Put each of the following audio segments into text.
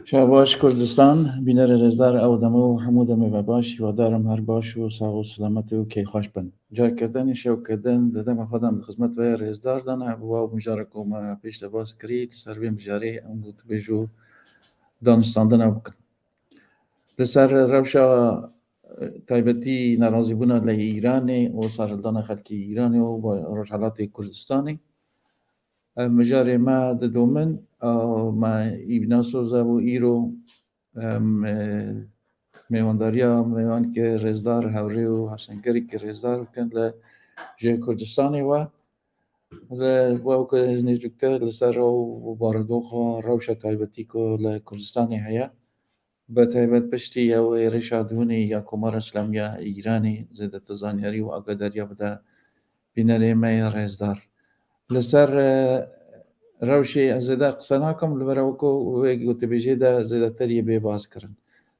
شاباش کردستان بینر رزدار او دمو حمود و باش و دارم هر باش و ساغ و سلامت و کی خوش بن جای کردن شو کردن دادم خودم خدمت و رزدار دانه و مجارک و ما پیش لباس کرید سر مجاری ام بود بجو دانستاندن او بکن لسر روشا تایبتی نرازی بونا لی ایرانی و سردان خلکی ایرانی و رجحالات کردستانی مجاری ما دومن ما ایبناسوزا و ایرو میوانداریا میوان که رزدار هوری و حسنگری که رزدار کن لجه کردستانی و که از نزدیکتر لسر و باردوخ روش تایبتی که لکردستانی هیا به تایبت پشتی یا رشادونی یا کمار اسلامیا ایرانی زیده تزانیاری و آگاداریا بده بینره می رزدار لسر روشی زیده قصناکم لبراوکو و گوتی بیجه ده زیده تری بی باز کرن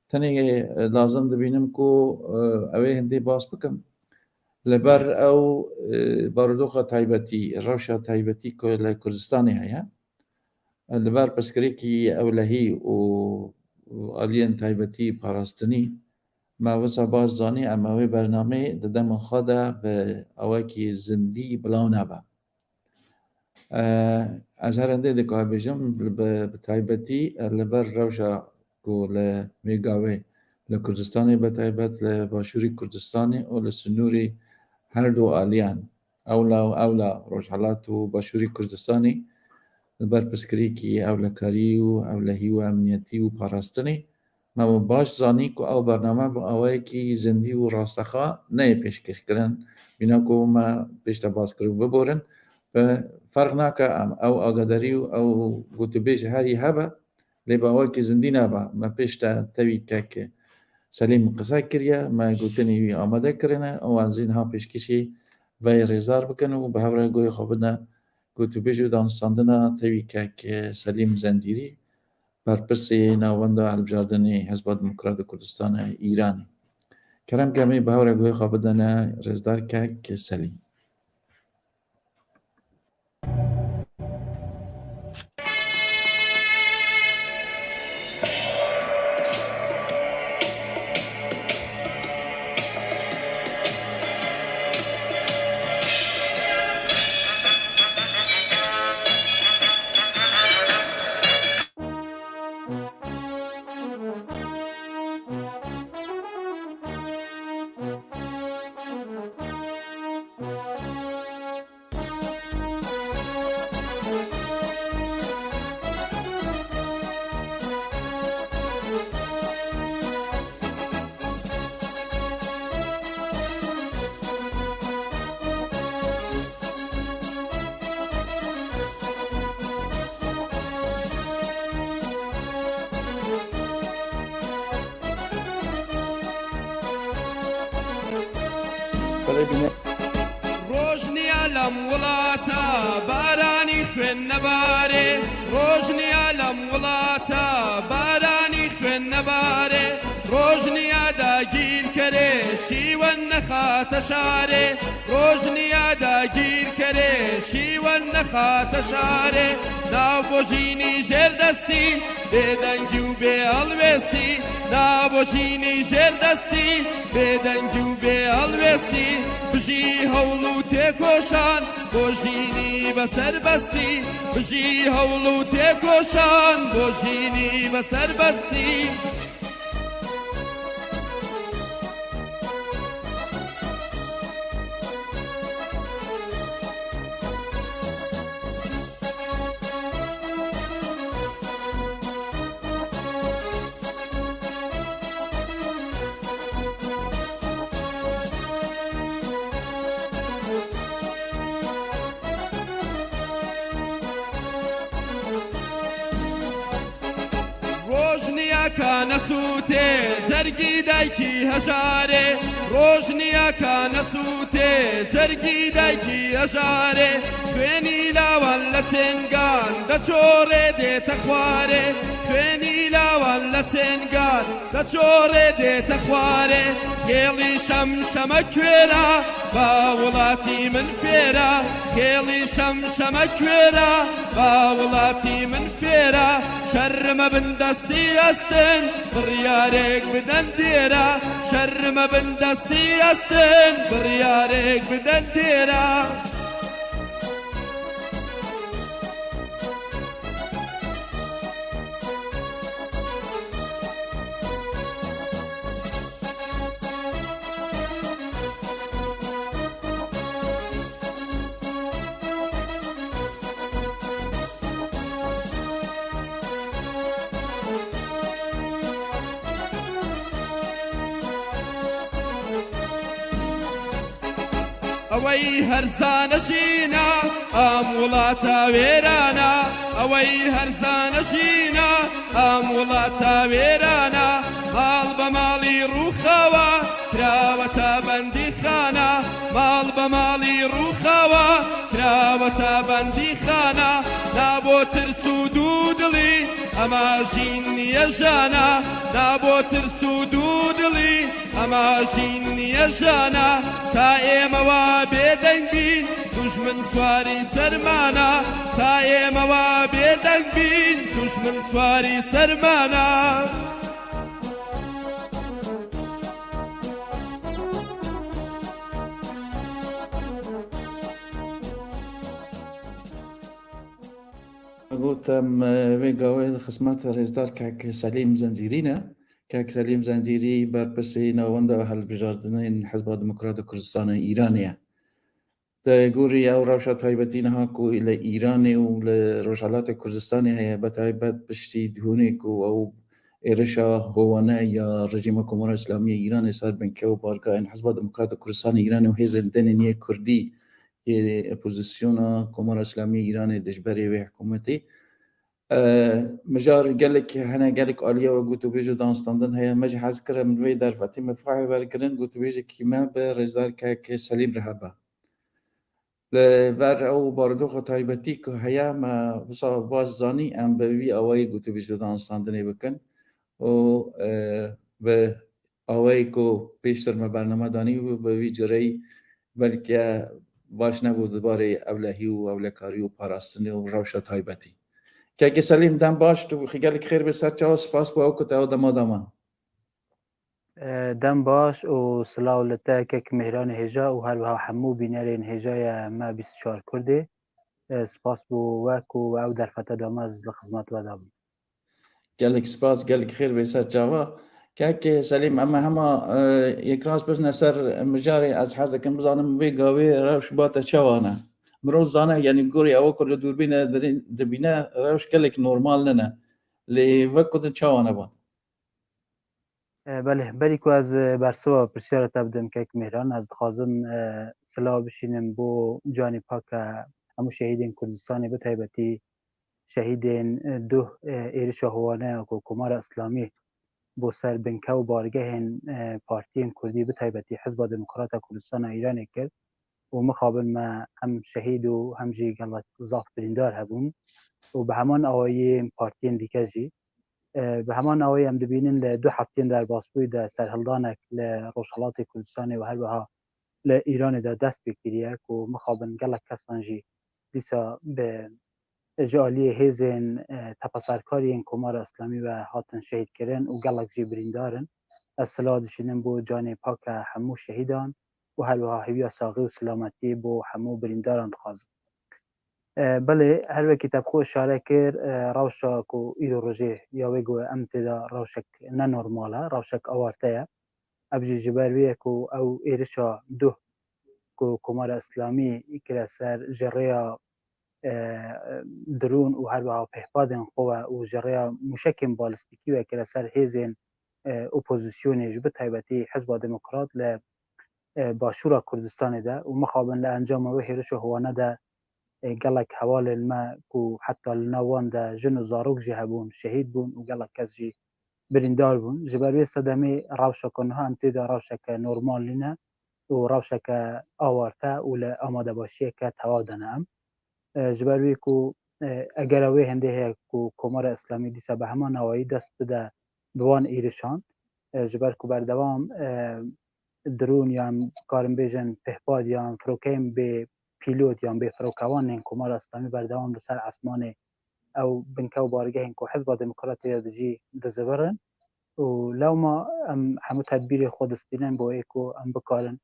تنی لازم دبینم کو اوه هندی باز بکم لبر او باردوخ تایبتی روشا تایبتی که لکردستانی هیا لبر پسکری کی اولهی و آلین تایبتی پاراستنی ما وسا باز زانی اما وی برنامه ددم خدا به اوه کی زندی بلاو نبا از هر انده دکا بیجم به تایبتی لبر روشا کو لمیگاوه لکردستانی به تایبت لباشوری کردستانی و لسنوری هر دو آلیان اولا رجحالات و باشوری کردستانی لبر پسکری کی اولکاری و اولهی و امنیتی و پاراستنی ما باش زانی کو او برنامه با اوه کی زندی و راستخا نه پیشکش کرن بینا کو ما پیشتا باز کرو ببورن فرق ناکه او آگاداری او گوتبیش هری هبه لیبا اوه کی زندی نبا ما پیشتا تاوی که سلیم قصه کریه ما گوتنی وی آماده کرنه او انزین ها پیشکشی وی رزار بکنه و به هفره گوی خوابنه گوتبیشو دانستاندنه تاوی که سلیم زندیری برپرسی ناونده البجاردنی حزب دموکرات کردستان ایرانی کرم کمی به هفره گوی خوابنه رزدار که سلیم روشنی علم ولاتا بارانی خوین نباره روشنی علم ولاتا بارانی خوین نباره روشنی ادا گیر کره شیون نخات شاره روشنی ادا گیر کره شیون نخات شاره نابوشینی جر دستی بدنگی و به الوستی نابوشینی جر دستی بدنگی و به الوستی بجی هولو تکوشان بوجینی بسر بستی بجی هولو تکوشان بوجینی بسر بستی کان سوته جرگی دایکی هجاره روشنیا کان سوته جرگی دایکی هجاره فنی لاوان لچنگان دچوره ده تخواره فنی لاوان لچنگان دچوره ده تخواره گلی شم شمکویرا باوڵاتی من فێرە کێڵی شەمشەمە کوێرە باوڵاتی من فێرە شەرمە بندەستی ئەستن بڕیارێک بدەن دێرە شەرمە بندەستی ئەستن بڕیارێک بدەن دێرە ئەوەی هەرزانەشینە ئەم وڵاتە وێرانە ئەوەی هەرزانەشینە ئەم وڵاتە وێرانە ماڵ بە ماڵی ڕووخەوە کراوەتە بەندی خانە ماڵ بە ماڵی ڕووخەوە کراوەتە بەندی خانە نابۆ ترس و دوودڵی ئەمە ژین نییە ژانە نابۆ ترس و دوودڵی ئەمە ژین نییە ژانە تا ئێمەوە بێدەنگ بین دوژمن سواری سەرمانە تا ئێمەوە بێدەنگ بین دوژمن سواری سەرمانە گوتم وێگاوێ خزمەتە رێزدار کاک سەلیم زەنجیرینە کاک سەلیم زەنجیری بەرپرسی ناوەندە هەڵبژاردنین حزبا دموکراتە کوردستانە ئیرانیە دەگوڕی ئەو ڕەوشە تایبەتی نەهاکو لە ئیرانی و لە ڕۆژهەڵاتی کوردستانی هەیە بەتایبەت پشتی دهونێک و ئەو ئێرشە هۆوانە یا ڕژیمە کۆمارە ئیسلامی ئیرانی سەر بنکە و بارگاهین حزبا دموکراتە کوردستانی ئیرانی و هێزن دەنێنیە کوردی اپوزیسیۆنا کۆمارە ئیسلامی ئیرانی دژبەری وێ حکوومەتی مجار gelek hene gelek aliye ve gotûbêj danstandin heye me jî hez kirim min vê derfetê mefahê werkirin gotûbêjekî me bi rêzdarkekê Selîm re hebe li ber ew barodoxa taybetî ku heye me wisa baz zanî em bi vî awayî gotûbêj danstandinê bikin û bi awayî ku pêştir me bername danî û bi vî cireyî belke baş nebû dibarê ewlehî û ewlekarî û parastinê û rewşa taybetî کاک سەلیم دەم باش تو gelek xêr bê ser çawa spas bu ew ku te ew dema dema دەم باش û silav li te kek mêhranê hêja û herwiha hemû bînerên hêjaya me 24 Kurdê spas bû we ku ew derfete dama ez li xizmet we dabûm gelek spas gelek xêr bê ser çawa kak Selîm em hema yekras bizne ser mijarê ez hez dikim bizanim vê gavê rewş bate çawa ne mirov zane yanî gorî ew ku li dûrbîne dibîne rewş gelek normal nene lê ve ku din çawa nebat belê berî ku ez bersiva pirsyara te bidim kek mêhran ez dixwazim silav bişînim bo canê paka hemû şehîdên Kurdistanê bi taybetî şehîdên duh êrişa howaneya ku Komara Îslamî bo ser binke û bargehên partiyên Kurdî bi taybetî Hizba Demokrata Kurdistana Îranê kir û mixabin me hem şehîd û hem jî gelek zaf birîndar hebûn û bi heman awayî partiyên dîke jî bi heman awayî em dibînin li du hefteyên derbasbûyî de serhildanek li Rojhilatê Kurdistanê û herwiha li Îranê de dest pê kiriye ku mixabin gelek kesan jî dîsa bi ji aliyê hêzên tepeserkariyên Komara Îslamî ve hatin şehîdkirin û gelek jî birîndarin ez silav dişînim bo canê paka hemû şehîdan û herwiha hêviya saxî û silametî bo hemû birîndaran dixwazim belê her wekî te bi xwe îşare kir rewşa ku îro rojê ya wê got em têda rewşek nenormal e rewşek awarte ye ev jî ji ber wê ye ku ew êrişa duh ku Komara Îslamî kire ser ji rêya drûn û herwiha pehbadên xwe ve û ji rêya mûşekên balîstîkî ve kire ser hêzên opozisyonê ji bi taybetî Hizba Demokrat li başûra Kurdistanê de û mixabin li encama wê hêrişa howane de gelek hewalên me ku heta li nav wan de jin û zarok jî hebûn şehîd bûn û gelek kes jî birîndar bûn ji ber wê sedemê rewşeka niha em têda rewşeke normal nîne û rewşeke awarte û li amadebaşiyeke tewav de ne em ji ber wê ku eger wê hêndê heye ku Komara Îslamî dîsa bi heman awayî dest bide bi wan êrişan ji ber ku berdewam درون یان کارم بیژن پهپاد یان فروکیم به پیلوت یان به فروکوان کمال اسلامی بردوام لسر اسمان او بنكو بارجهن كو حزب ديمقراطية دجي دزبرن ولو ما ام همو تدبير خود استينن بو ايكو ام بكارن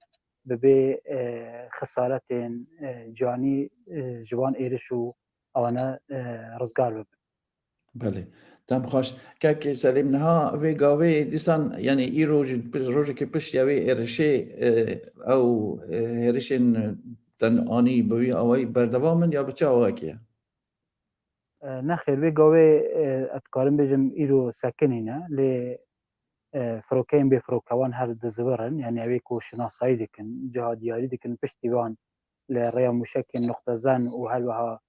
ببي خسارت جاني جوان ايرشو اوانا رزگار بب. بله تم خوش که سلیم نها وی گاوی دیسان یعنی ای روز که پشت یاوی ارشه او هرشن تن آنی بوی آوای بردوامن یا بچه آوای که نخير وي قوي اتكارم بيجم ايرو ساكنينه ل فروكين بفروكوان هر دزبرن يعني اويكو شناصاي دكن جهادياري دكن بشتيوان لريا مشكل نقطة زن وهلوها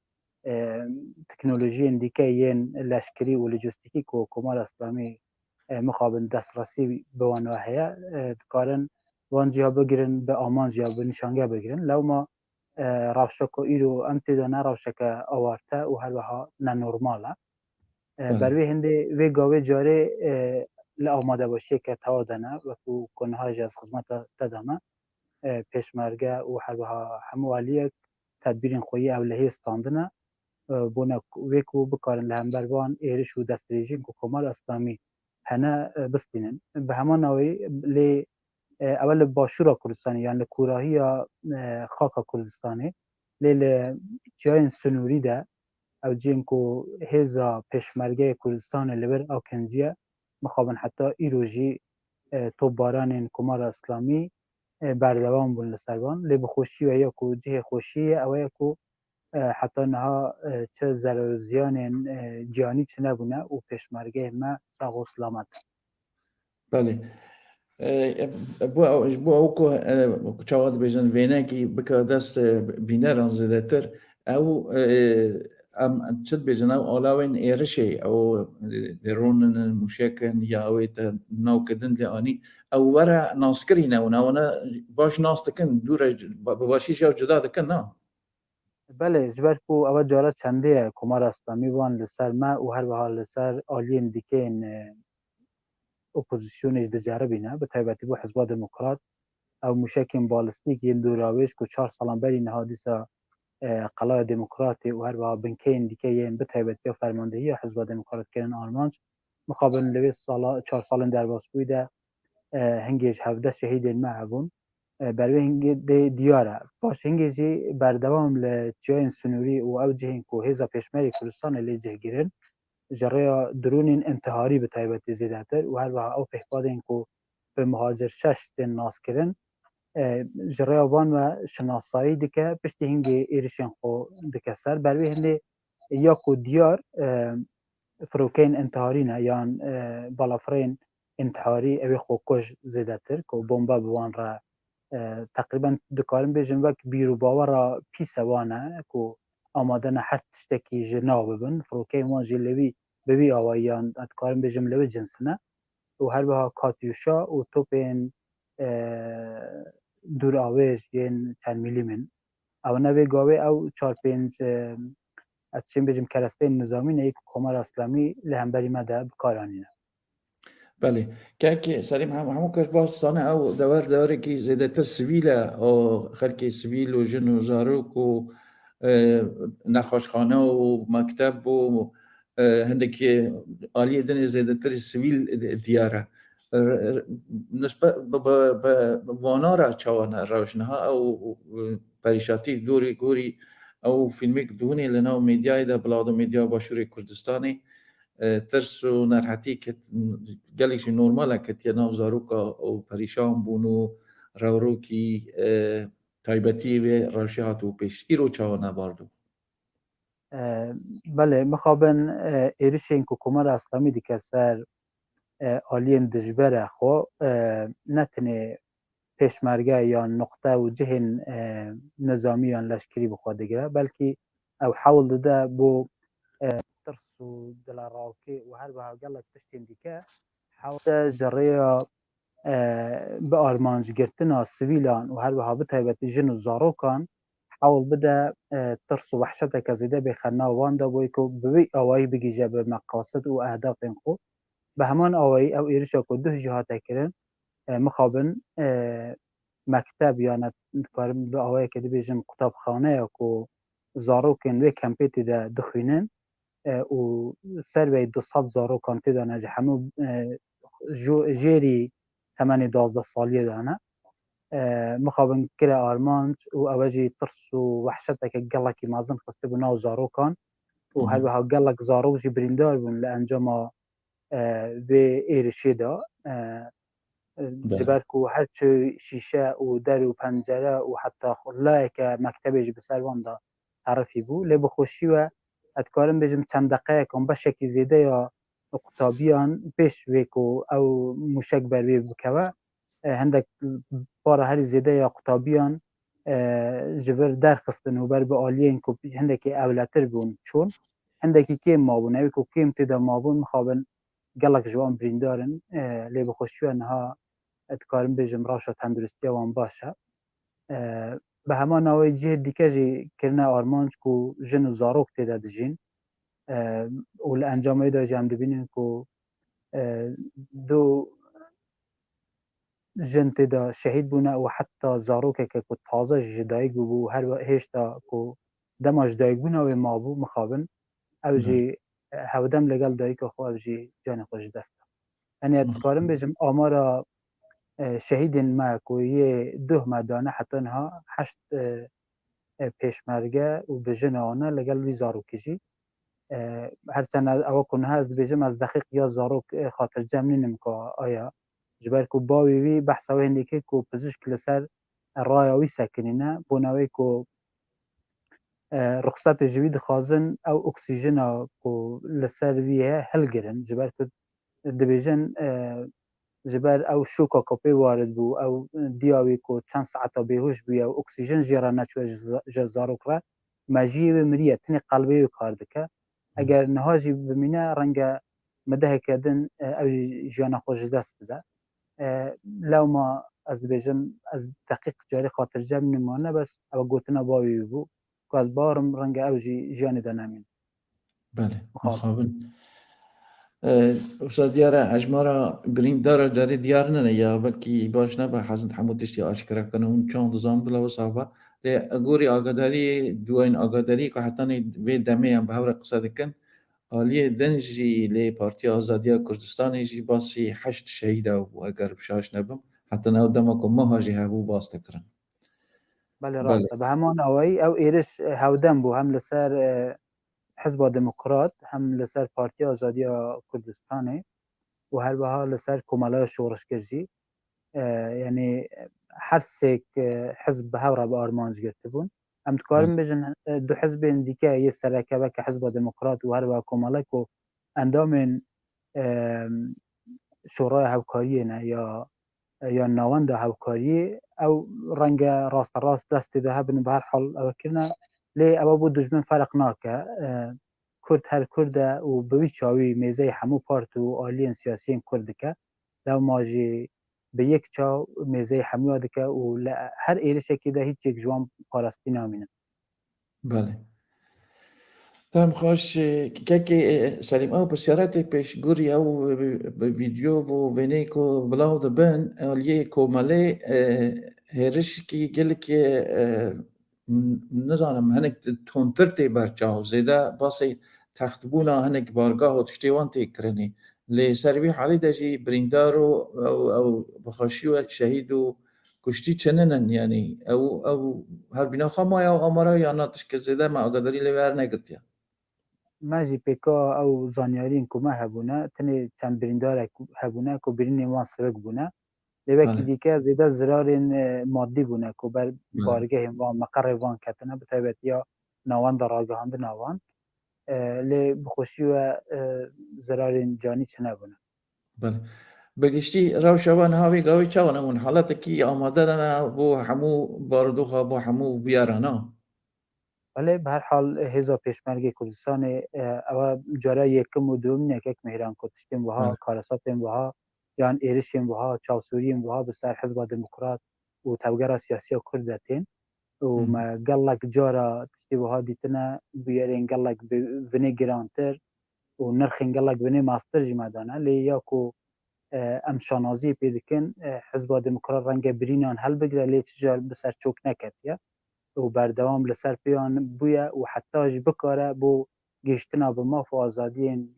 تكنولوجيا ديكايين الاشكري واللوجستيكي كو كمال اسلامي مخابن دسترسي بوانواهيا تكارن وان جهة بگرن بأمان جهة بنشانگه بگرن لو ما روشکو ایرو امتدانه روشک آورته و هلوها ننورماله بروی هنده وی گاوه جاره لآماده باشی که توادنه و تو کنهاج از خدمت تدامه پیشمرگه و هلوها هموالیه تدبیر خویی اولهی استاندنه بونه ویکو بکارن لهمبروان ایرش و دستریجین که کمال اسلامی هنه بستینن به همان نوعی لی اول باشورا کردستانی یعنی کوراهی یا خاکا کردستانی لیل جاین سنوری ده او جین کو هزا پشمرگه کردستان لبر او کنجیه مخابن حتی ایروژی توباران کمار اسلامی بردوام بون لسربان لی بخوشی و یا کو جه خوشی او یا کو حتی نها چه ضرر زیان جانی چه نبونه و پشمرگه ما ساق و سلامت. بله بو اوکو چاواد بیجن وینه کی بکا دست بینه رانزده تر او ام چد بیجن او آلاوین ایرشه او درونن مشکن یا اویت نو کدن لانی او ورا ناسکرینه و نوانا باش ناستکن دور باشیش یا جدا دکن نه بله جبر کو اول جارا چنده کمار اسلامی وان لسر ما و هر بحال لسر آلین دیکین اپوزیسیونش دجاره بینه به تایبتی بو حزب دموکرات او مشکل بالستیک ین دوراویش کو 4 سالان بری نهادیسا قلای دموکراتی و هر با بنکین دیگه ین به تایبتی فرماندهی حزب دموکرات کردن آلمان مقابل لوی سال 4 سالن در باس بوده هنگیج 17 شهید معبون بروی هنگی دیاره باش هنگیجی بردوام لجاین سنوری و او جهین کو هزا پیشمری کردستان لی جهگیرن جریا درون انتحاری به تایبتی زیده تر و هر او پهپادین کو به مهاجر شش دن ناس کرن جریا وان و شناسایی دکه پشتی هنگی ایرشین خو دکه سر بروی هنده یا کو دیار فروکین انتحاری نه یان بالافرین انتحاری اوی خو کش زیده تر که بومبا بوان را تقریبا دکارن بیجن وک بیرو باور را پیس وانه که آمادن هر تشتکی جنا ببن فروکین وان جلوی بوی آوایان ادکارن بیجن لوی جنسنه و هر بها کاتیوشا و توپین دور آویج ین چند میلی من او نوی گاوه او 4-5 اتشین بیجم کرستین نظامی نه یک کمار اسلامی لهمبری مده بکارانینه بله که سلیم همون کش باستانه او دوره که زیده تر سویله او خلک سویل و جن و زاروک و نخاشخانه و مکتب و هندکی آلیه دن زیده تر سویل دیاره نسبت به وانا را چوانه روشنها او پریشاتی دوری گوری او فیلمی که دونی لناو میدیای ده بلاد میدیا باشوری کردستانی ترس و نرحتی که گلیش نورماله که تینا زاروکا و پریشان بونو روروکی تایبتی و روشیات و پیش ایرو چاوانه باردو بله مخابن ایرشین که کمار اسلامی دیگه سر آلین دجبره خو نتنه پیشمرگه یا نقطه و جهن نظامی یا لشکری بخواد دیگه بلکه او حاول داده بو ترس و دلاراوكي وهر بها قالك تشتين ديكا حاول جريا بأرمانج قرتنا سويلان وهر بها بتايبت جن الزاروكان حاول بدا ترس وحشتك كزيده بخنا واندا بويكو بوي اواي بيجي جاب مقاصد واهداف انقو بهمان اواي او ايرشا كو ده جهات كرن مخابن مکتب یا نتکارم به آوای که بیجم کتابخانه یا کو زاروکن وی کمپیتی ده دخوینن و سر وی 200 زاروکان تیدا نجه همو جیری همانی 12 سالیه دانه مخابن كلا آرمانج وأواجي ترس ووحشتك قلك مازن خستبو ناو زاروكان وهل بها قلك زارو جبريندار بون لأنجاما في إيرشيدا جبالكو هرچو شيشة ودار وپنجرة وحتى خلاك مكتبج بسروان دا تعرفي بو لبو خوشي اتكارم بجم چند دقيقة بشكي زيده يا قطابيان بيش ويكو أو مشك بروي بكوا هندك بارا هری زیده یا قطابیان جبر درخستن و بر به آلیین که هندك اولتر بون چون هندکی کم مابون اوی که کم تیدا مابون مخابن گلک جوان بریندارن لی بخوشی انها اتکارم بجم راشا تندرستی وان باشه به همان نوعی جه دیگه جی کرنه آرمانج که جن و زاروک تیدا دجین و الانجام ایدا جم دبینین که دو جن تدا شهید بونه و حتی زاروکه که تازه جدایگ بو هر هشتا که دماج دایگ بونه و مابو مخابن او جی هودم لگل دایگ خو او جی جان خوش دست یعنی اتکارم بجم آمارا شهید ما که یه 2 مدانه حتی انها 8 پیشمرگه و بجن آنه لگل وی زاروکی جی هرچند او کنه از بجم از دقیق یا زاروک خاطر جمع نمکا آیا جبر کو باوی وی بحث او هندیکه کو پزشک لسر رایاوی سکنینه بوناوی کو رخصت جوید خازن او اکسیژن کو لسر وی هلگرن جبر کو دبیجن جبر او شوکا کپی وارد بو او دیاوی کو چند ساعتا بیهوش بی او اکسیژن جیرا نچو جزارو کرا ماجی و مریه تنی قلبی کار دکه اگر نهاجی بمینه رنگ مده کدن او جانا خوش دست بده لو ما از بيجم از دقيق جاري خاطر جم نمانه بس او قوتنا باوي بو که از بارم رنگ او جاني دانامين بله مخابن استاد دیاره اجمارا بریندارا جاری دیار نه یا بلکی باش نه به حسن حمودشتی آشکار کنه اون چند زمان بلا و صحبه لی اگوری آگاداری دوین آگاداری که حتی وی دمه هم به هور قصد کن آلیه دنجی لی پارتی آزادی کردستانی جی باسی 8 شهیده و اگر بشاش نبم حتی نو دمکو مهاجی هبو باست کرن بله راسته به همان اوی او ایرش هودن بو هم لسر حزب دموکرات هم لسر پارتی آزادی کردستانی و هر بها لسر کمالای شورش کرجی یعنی هر سیک حزب هورا به آرمانج گرفته بون ام تکارم بجن دو حزب دیگه یه سرکبه که حزب دموکرات و هر بها کمالای که اندام شورای هوکاری نه یا ناوند هوکاری او رنگ راست دست ده هبن به هر حال او کرنا لی او بود دجمن فرق ناکه کرد هر کرد و بوی چاوی میزه همو پارت و آلین سیاسیین کرد که لو ماجی به یک چاو میزه همو دکه و هر ایرش که ده هیچ یک جوان پارستی نامینه بله تام خوش که سلیم او بسیارت پیش گوری او ویدیو و وینیکو بلاو دبن اولیه کوماله هرش کی گل که نزانم هنک تونتر تی برچاو زیده باسی تختبونا هنک بارگاه و تشتیوان تی کرنی لی سروی حالی دجی بریندارو او بخاشی و شهید و کشتی چننن یعنی او هر بینا خامای او آمارا یا ناتش که زیده ما اقداری لیور نگرد یا ماجی پیکا او زانیارین که ما هبونه تنی چند بریندار هبونه که برین وان سبک بونه لبکی دیگه زیده زرارین مادی بونه که بر بارگه وان مقر وان کتنه بطبیعت یا نوان در آگهاند نوان لی بخوشی و زرارین جانی چه نبونه بله بگشتی روشوان هاوی گاوی چاونمون حالت کی آماده دانا بو همو باردوخا بو همو بیارانا بله به هر حال هزا پیشمرگ کردستان او جاره یکم و دوم یکک مهران کتشتیم وها کارساتیم وها یان ایرشیم وها چاوسوریم وها بسر حزب دموکرات و توگر سیاسی کردتین و ما قلق جارا تشتی وها دیتنا بیارین قلق بنی گرانتر و نرخین قلق بنی ماستر جمادانه لی یاکو ام شانازی پیدکن حزب دموکرات رنگ برینان هل بگره لی تجار بسر چوک نکد یا و بردوام لسر پیان بویا و حتی جی بکاره بو گشتنا به ماف و آزادی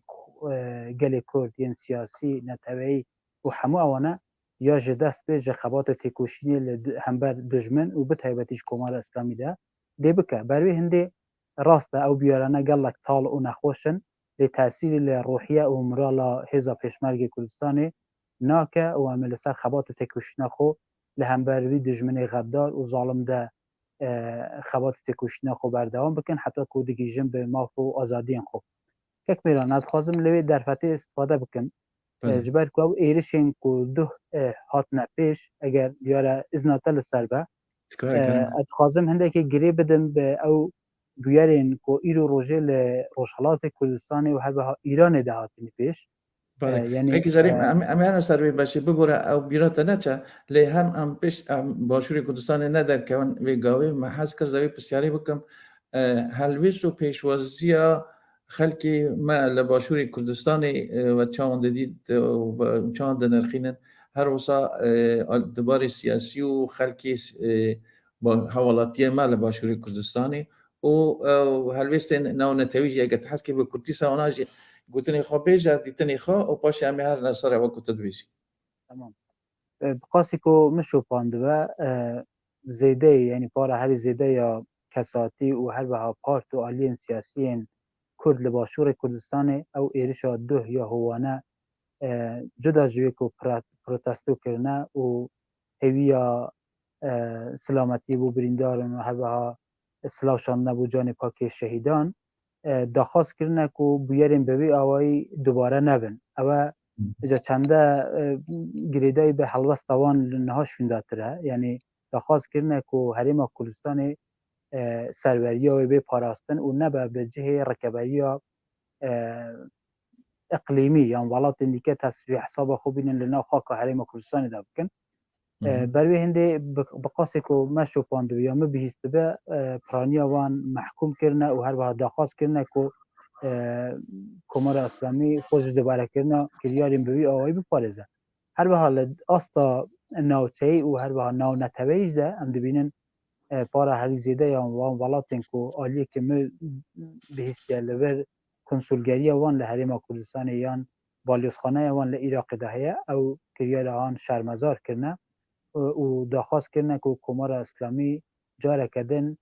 گل کردین سیاسی نتوی و همو اوانه یا جدست به جخبات تکوشینی هم بر دجمن و بتایبتیش کمال اسلامی ده دی بکه بروی هنده راست او بیارانه گلک طال و نخوشن لتأثیر الروحية ومرالا هزا پیشمرگ کردستان ناکه و عمل سر خبات تکوشنا خو لهمبروی دجمن غدار و ظالم ده خبات تکوشنا خو بردوام بکن حتی که دگیجن به ماف و آزادین خو که میران ادخوازم لوی در فتح استفاده بکن جبر که او ایرشین که دو هات نپیش اگر دیاره ازناتا لسر به ادخوازم هنده که گری بدم به او گویارین که ایرو روژه لروشحالات کردستانی و هر ایران ده هاتنی پیش یعنی اگه زاریم هر سروی باشه ببره او بیرات نچه لی هم پیش باشوری کردستان ندر که اون ویگاوی محض که زاوی پسیاری بکم هلویش و پیشوازی خلکی ما لباشوری کردستانی و چاند دید و چاند نرخینن هر وسا دبار سیاسی و خلکی با حوالاتی ما لباشوری کردستانی و هلویستن ناو نتویجی اگه تحس که به کردی سواناجی گوتنی خواه بیجه دیتنی خواه و پاشه همه هر نصاره و کتد بیشی تمام بقاسی که مشو پانده و زیده یعنی پارا هر زیده یا کساتی و هر بها پارت و آلین سیاسی کرد لباشور کردستان او ایرشا دو یا هوانه جدا جوی که پروتستو کرنه و هویا سلامتی بو بریندارن و هر بها سلاوشان نبو جان پاک شهیدان دخواست کرنه که بیاریم بوی آوائی دوباره نبن او اجا چنده گریدای به حلوست وان لنها شونداتره یعنی دخواست کرنه که حریم کردستان سروری و به پاراستن و نبه به جه رکبری اقلیمی یعنی ولات اندیکه تصریح حساب خوبین لنا خاک حریم کردستان دا بکن بروی هنده بقاسی که مشو پاندو یا مبهیست به پرانیا وان محکوم کرنه و هر بها دخواست کرنه که کمار اسلامی خوش دوباره کرنه کریاریم بوی آوائی بپارزه هر به حال آستا ناوچهی و هر به حال ناو نتویج ده هم دبینن پارا هری زیده یا وان ولاتن که آلیه که ما بهیستی لور کنسولگری وان لحریم کردستان یان بالیوسخانه وان لعراق دهیه او کریار آن شرمزار کرنه و دخواست کرنه که کمار اسلامی جاره کدن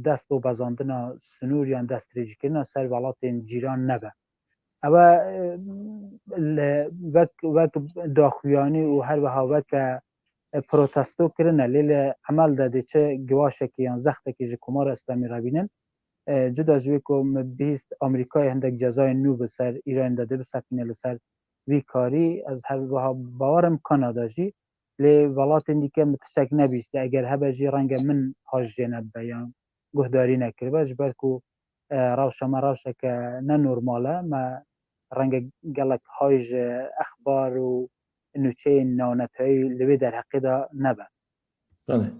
دست و بزاندن سنور یا دست ریجی کردن سر ولات جیران نبه اما وک داخویانی و هر وها وک پروتستو کردن لیل عمل داده چه گواشه که یا زخته که جه کمار اسلامی را بینن جدا جوی که بیست امریکای هندک جزای نو بسر ایران داده بسکنه لسر وی کاری از هر وها باورم کانادا جی لی ولات دیگه متشک نبیسته اگر هبه جی رنگ من هاش جنب بیان گهداری نکر باش بلکو روشا ما روشا که نه نورماله ما رنگ گلک هایج اخبار و نوچه ناونتهایی لوی در حقیقه نبه بله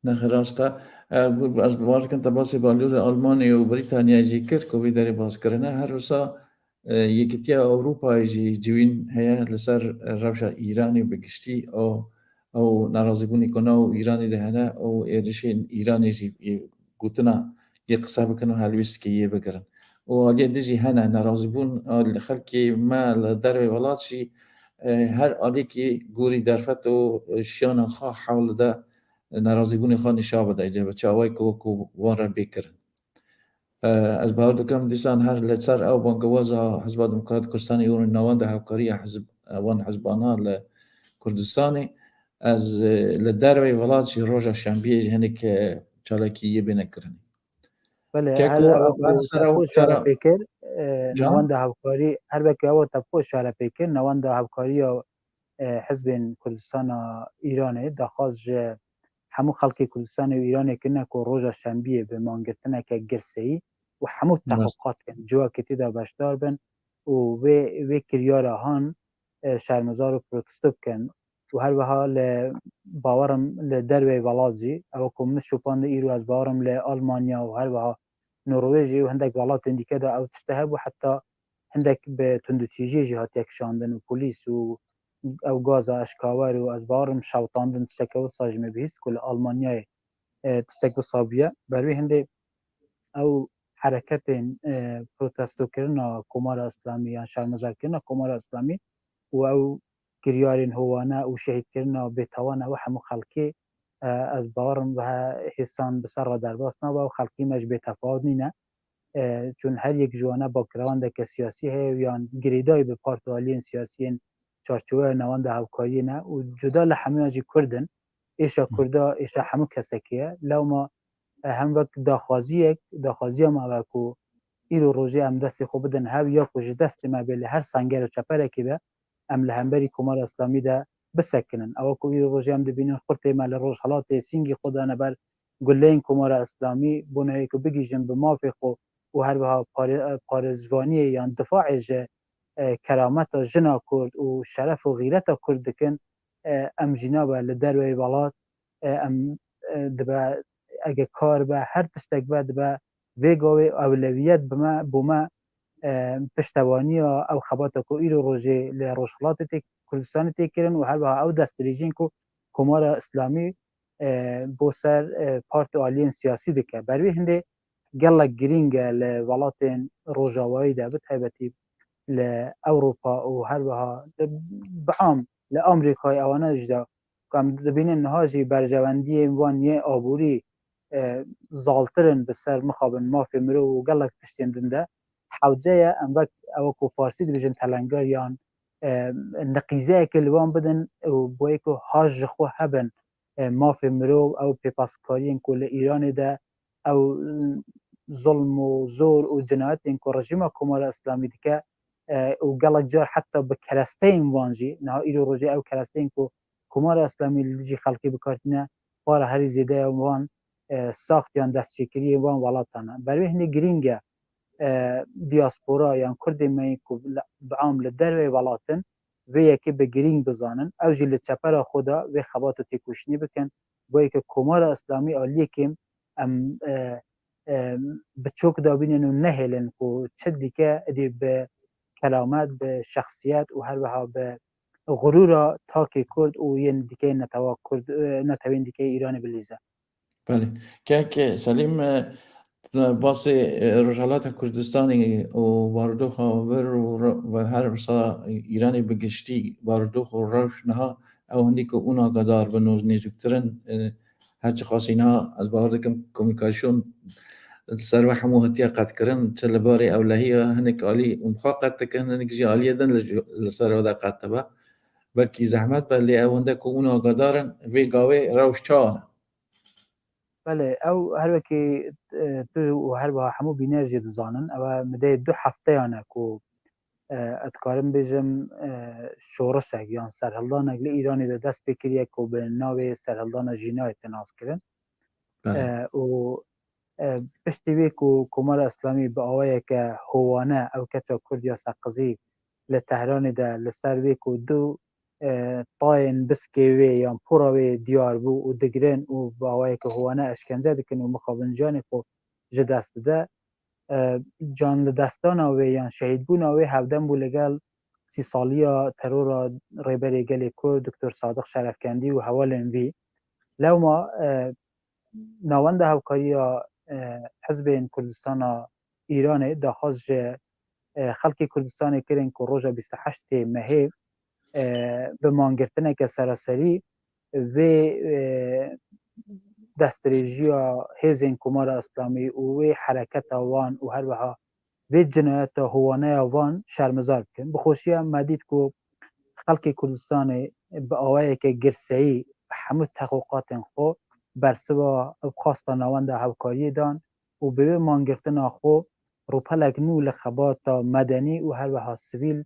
نخراسته از باز کن تباسی بالیوز آلمانی و بریتانیا جی کرد که بی داری باز کرنه هر روزا یکیتیا اروپا جی جوین هیا لسر روش ایرانی بگشتی او ناراضی بونی کنه و ایرانی دهنه او ایرشین ایرانی جی گوتنا یک قصه بکنه هلویست که یه بگرن و آلیه دیجی هنه ناراضی بون خلکی ما لدر ولاد جی هر آلی که گوری درفت و شیان خواه حول ده ناراضی بونی خواه نشابه ده اجابه چه آوائی که وان را بکرن از باور دکم دیسان هر لسر او بانگوازا حزب دموکرات کردستانی اون نواند همکاری حزب وان حزبانا لکردستانی از لدروی ولادشی روژا شنبیه هنی که چالاکی یه بینه کرنی بله هر تفو اشاره پیکر نواند همکاری هر بکی او تفو اشاره پیکر نواند همکاری حزب کردستان ایرانه دخواست همو خلق کردستان و ایران کنه که روژا شنبیه به مانگرتنه که گرسهی و همو تحقیقات کن جوا کتی دا بشدار بن و وی کریار هان شرمزار و پروتستوب کن و هر وها باورم لدروی ولادزی او که من شوپانده ایرو از باورم لآلمانیا و هر وها نروژی و هندک ولات اندیکه دا او تشتهب و حتی هندك به تندوتیجی جهات یکشاندن و پلیس و او گاز اشکاور و از بارم شوطاندن تشکل ساجمه بهست کل آلمانیای تشتكو صابية بروي هندي او حركات بروتستو كرنا كومارا اسلامي يعني شرمزار كرنا كومارا اسلامي و او كريارين هوانا و شهيد كرنا بتوانا وحمو خلقي از باورم بها حسان بسر درباسنا و خلقي مش بتفاوض نينا چون هر یک جوانه با کراندک سیاسی هی یا گریدای به پارتوالین سیاسیین چارچوبه نواند هاوکاری نه و جدا لحمی آجی کردن ایشا کردا ایشا همو کسکیه لو ما هم وقت داخوازی ما وکو ایرو روزی هم دستی خوب بدن هاو یا کج دست ما بیلی هر سنگر و چپره که به ام لهمبری کمار اسلامی ده بسکنن او کو ایرو روزی هم دبینن خورته مال روز حالات سینگی خدا نبر گلین کمار اسلامی بونه که بگیجن به مافقو و هر بها پارزوانی یا دفاع کرامت جنا کرد و شرف و غیرت کرد دکن ام جناب لدروی ولات ام دبا اگه کار به هر تشتک بعد به ویگوی اولویت بما پشتوانی او خبات کو ایرو روزی لروشخلات تی کردستان تی کرن و هر بها او دستریجین کو کمار اسلامی بو سر پارت آلین سیاسی دکه بروی هنده گلک گرینگه لولاتین روژاوایی ده بتایبتی لأوروبا و هر بها بعام لأمریکای اوانه جدا کم دبینن هاجی برجواندی وان یه آبوری زالترن بسر مخابن مافی مرو و گلک تشتیندن ده حوجه ام وقت اوکو فارسی دیویژن تلنگر یان نقیزه که لوان بدن و بوی که هاج خو هبن مافی مرو او پیپاسکارین کل ایران ده او ظلم و زور و جنایت این که رژیم کمار اسلامی دیگه و گلک جار حتی به کلستین وانجی نه ایرو رجع او کلستین که کمار اسلامی لجی خلقی بکارتنه پار هری زیده وان ساختیان دستشکری وان ولاتانه برای هنی گرینگه دیاسپورا یا کردی می که بعام لدروی ولاتن و یکی به گرینگ بزانن او جی لچپر خدا و خباتو تکوشنی بکن باید که کمار اسلامی آلیه کم ام بچوک دابینن و نهلن که چه دیگه ادی به کلامت به شخصیت و هر بها به غرور تاکی کرد و ین دیگه نتوا کرد نتوین دیگه ایران بلیزه بله که سلیم باس رجالات کردستانی و واردوخ و هر سا ایرانی بگشتی واردوخ و روش نها او هندی که اونا قدار بنوز نیزکترن هرچه خاصی نها از باور دکم کمیکاشون سر و حمو هتیا قد کرن چه لباری اولهی هنک آلی امخوا قد تکن هنک جی آلی دن لسر ودا قد تبا بلکی زحمت بلی او هنده که اونا قدارن وی گاوه روش چانا بله او هر وکی تو و هر با همو بینرژی دزانن او مده 2 هفته یانه که ادکارم بیجم شورشک یان سرهلدان اگلی ایرانی ده دست بکریه که به ناوی سرهلدان جینای تناس کرن و پشتی وی که کمار اسلامی به آوائه که هوانه او کچا کردیا سقزی لتهران ده لسر وی که 2 طاین بسکی وی یا پورا وی دیار بو و دگرین و با آوائه که هوانه اشکنجه دکن و مخابن جانی که جدست ده جان لدستان وی یا شهید بون وی هفدن بو لگل 30 سالیا ترور ریبری گلی کرد دکتر صادق شرفکندی و حوالن وی لو ما ناوند هاوکاری حزب کردستان ایران داخوز خلق کردستان کرن که روژا 28 مهیو به مانگرتنه که سراسری و دستریجی هیزین کمار اسلامی و حرکت وان و هر بها و جنایت هوانه وان شرمزار بکن بخوشی هم مدید که خلق کردستان به آوائه که گرسهی همه تحقیقات خو برسوا خواست نواند هاوکاری دان و به مانگرتن خو روپلک نو لخبات مدنی و هر بها سویل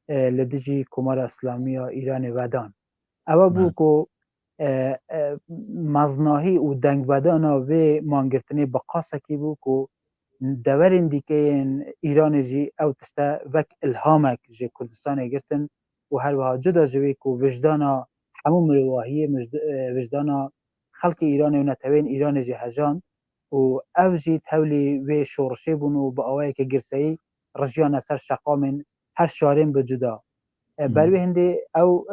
لدجی کمار اسلامی ایران ودان اما بو که مزناهی و دنگ بدان و مانگرتنی بقاسه کی بو که دورین دیگه ایران جی او تشتا وک الهامک جی کردستان گرتن و هر بها جدا جوی که وجدانا همون ملواهی وجدانا خلق ایران و نتوین ایران جی هجان و او جی تولی و شورشی بونو با آوائی که گرسایی رژیان سر شقام هر شارین به جدا بروی هندی او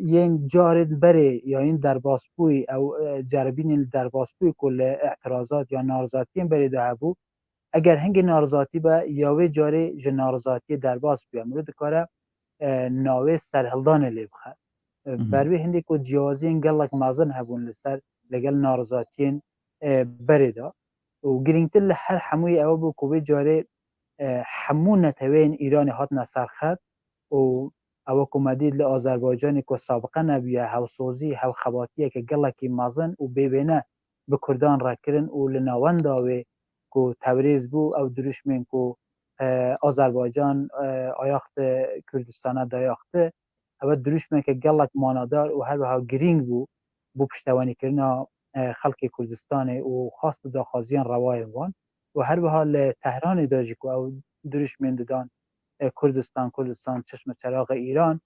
ین جارد بره یا این در باسپوی او جربین در باسپوی کل اعتراضات یا نارضایتی بره ده بو اگر هنگ نارضایتی با یاوه جاره جنارضایتی در باس بیا مورد کاره ناوه سرهلدان لی بخه بروی هندی که جیازی انگلک مازن هبون لسر لگل نارضایتین بره دا و گرینگتر هر حموی او بو که جاره همون نتوین ایران هات نصر خد و او کمدید لآذربایجان که سابقه نبیه هاو سوزی هاو خباتیه که گلکی مازن و ببینه به کردان را کرن و لناوان داوه که تبریز بو او دروشمین که آذربایجان آیاخت کردستان دایاخته او دروشمین که گلک مانادار و هر بها گرینگ بو پشتوانی کرنا خلق کردستان و خاص داخازیان روای وان و هر بها لتهران داجی که او دروشمین دادان کردستان چشم چراغ ایران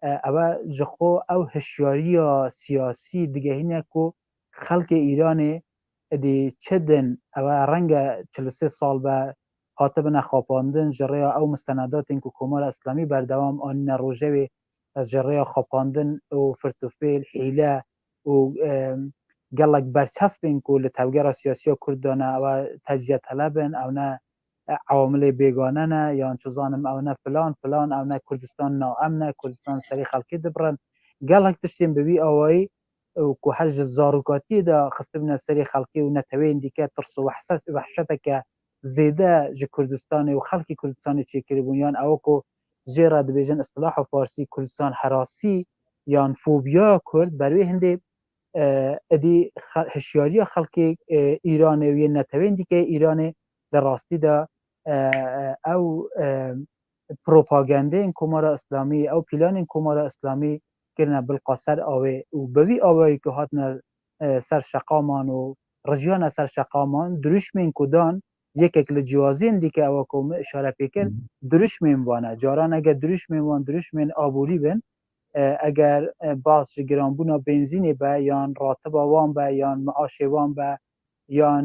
او جخو او هشیاری سیاسی دیگه اینه که خلق ایران دی چدن او رنگ 43 سال به حاطب نخواپاندن جریا او مستندات این که کمال اسلامی بردوام آن نروژه از جریا خواپاندن و فرتوفیل حیله و گلک برچسب این که لتوگر سیاسی کردانه و تجزیه طلبن او نه عوامل بیگانه نه یا انچوزانم او نه فلان او نه کردستان ناامنه کردستان سری خلقی دبرن گلک تشتیم ببی اوایی و که هر زاروکاتی دا خستبنا سری خلقی و نتوین دیگه ترس و وحشته که زیده جه کردستان و خلقی کردستان چی کربونیان او که زیرا دبیجن اصطلاح فارسی کردستان حراسی یا فوبیا کرد بروی هنده ادی هشیاری خلقی ایرانه و نتوین دیگه ایرانه در راستی دا او پروپاگنده این کمار اسلامی او پیلان این کمار اسلامی کرنا بالقصر آوه و بوی آوهی که هاتنا سر شقامان و رجیان سر شقامان دروشمین کدان یک اکل جوازین دی که او که اشاره پیکن دروشمین وانه جاران اگر دروشمین آبوری بین اگر باز گرانبونا بنزینی به یا راتب وان به یا معاش وان به یا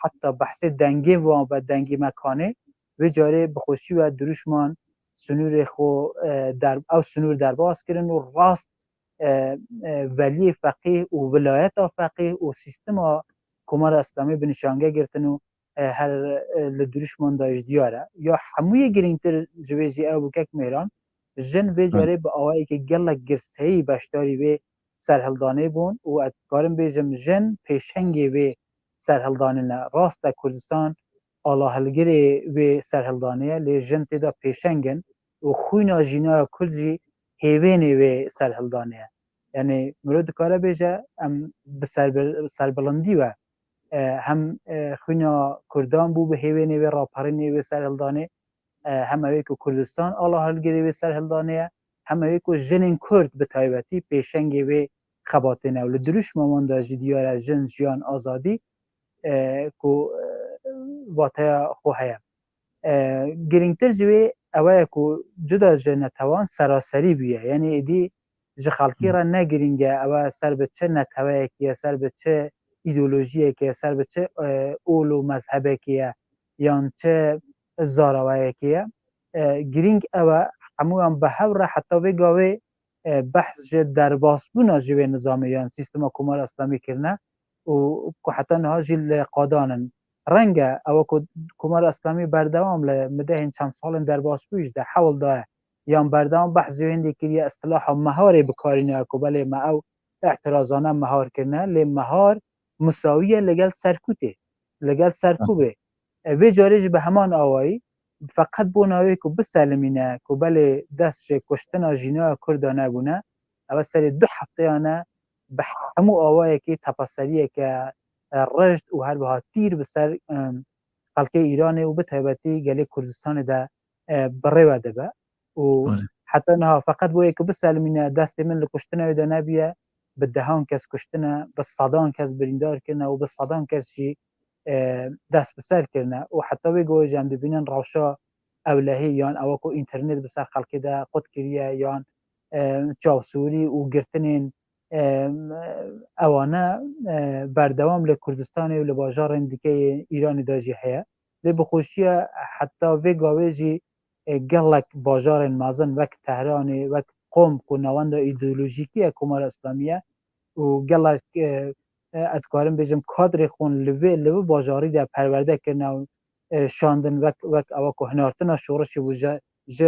حتی بحث دنگی وان به دنگی مکانه و جاره بخوشی و دروشمان سنور خو در او سنور در باز کردن و راست ولی فقیه و ولایت فقیه و سیستم کمار اسلامی به نشانگه گرفتن و هر لدروشمان داشت دیاره یا هموی گرینتر جویزی او بکک میران جن به جاره به آوائی که گلک گرسهی بشتاری به سرهلدانه بون و اتکارم بیجم جن پیشنگی به سرهلدانه نه راست کردستان الله هلگری به سرهلدانه لی جن تیدا پیشنگن و خوینا جینا کلجی هیوینی به سرهلدانه یعنی مرود کاره بیجه هم سربلندی و هم خوینا کردان بو به هیوینی به راپرینی به سرهلدانه هم اوی که کردستان الله هلگری به سرهلدانه هم اوی که جنین کرد به تایبتی پیشنگی به خباتنه و لدروش مامان دا جدیار از جن جیان آزادی که واتای خواه گرینگتر جوی اوه که جدا جنتوان سراسری بیه یعنی ایدی جه خلقی را نگرینگه اوه سر به چه نتوه که سر به چه ایدولوژیه که سر به چه اولو مذهبه که یا چه زاروه که گرینگ اوه همو هم به هور حتی بگاوه بحث در باسبونا جوی نظامی یا سیستم کمار اسلامی کرنه و که حتی نها جیل قادانن رنگ او که کمار اسلامی بردوام لمده چند سال در باسبویش ده حول داره یا بردوام بحث جوی هنده که اصطلاح مهاری بکارینه که بله ما او اعتراضانه مهار کرنه لی مهار مساویه لگل سرکوته لگل سرکوبه وی جارج به همان آوایی فقط بوناوی که بسلمینه که بله دست کشتن جینا کردانه بونه او سر 2 هفته آنه به همو آوایی که تپاسریه که رشد و هر بها تیر بسر خلقه ایرانه و به طیبتی گلی کردستان ده بره وده به و حتی نه فقط بویه که بسلمینه دست من لکشتنه ده نبیه به 10 کس کشتنه به 100 کس بریندار کنه و به 100 کس چی دست بسر کرنه و حتی بگوی جمع ببینن روشا اولهی یان او که اینترنت بسر خلقی ده قد کریه یان چاوسوری و گرتنین اوانه بردوام لکردستان و لباجار اندیکه ایرانی داجی هیا لی بخوشی حتی وی گاویجی گلک باجار مازن وک تهران وک قوم کو نواند ایدئولوژیکی کمار اسلامیه و گلک ادکارم بجم کادر خون لوی باجاری در پرورده کرنا و شاندن وک اوا کو هنارتنا شورش و ج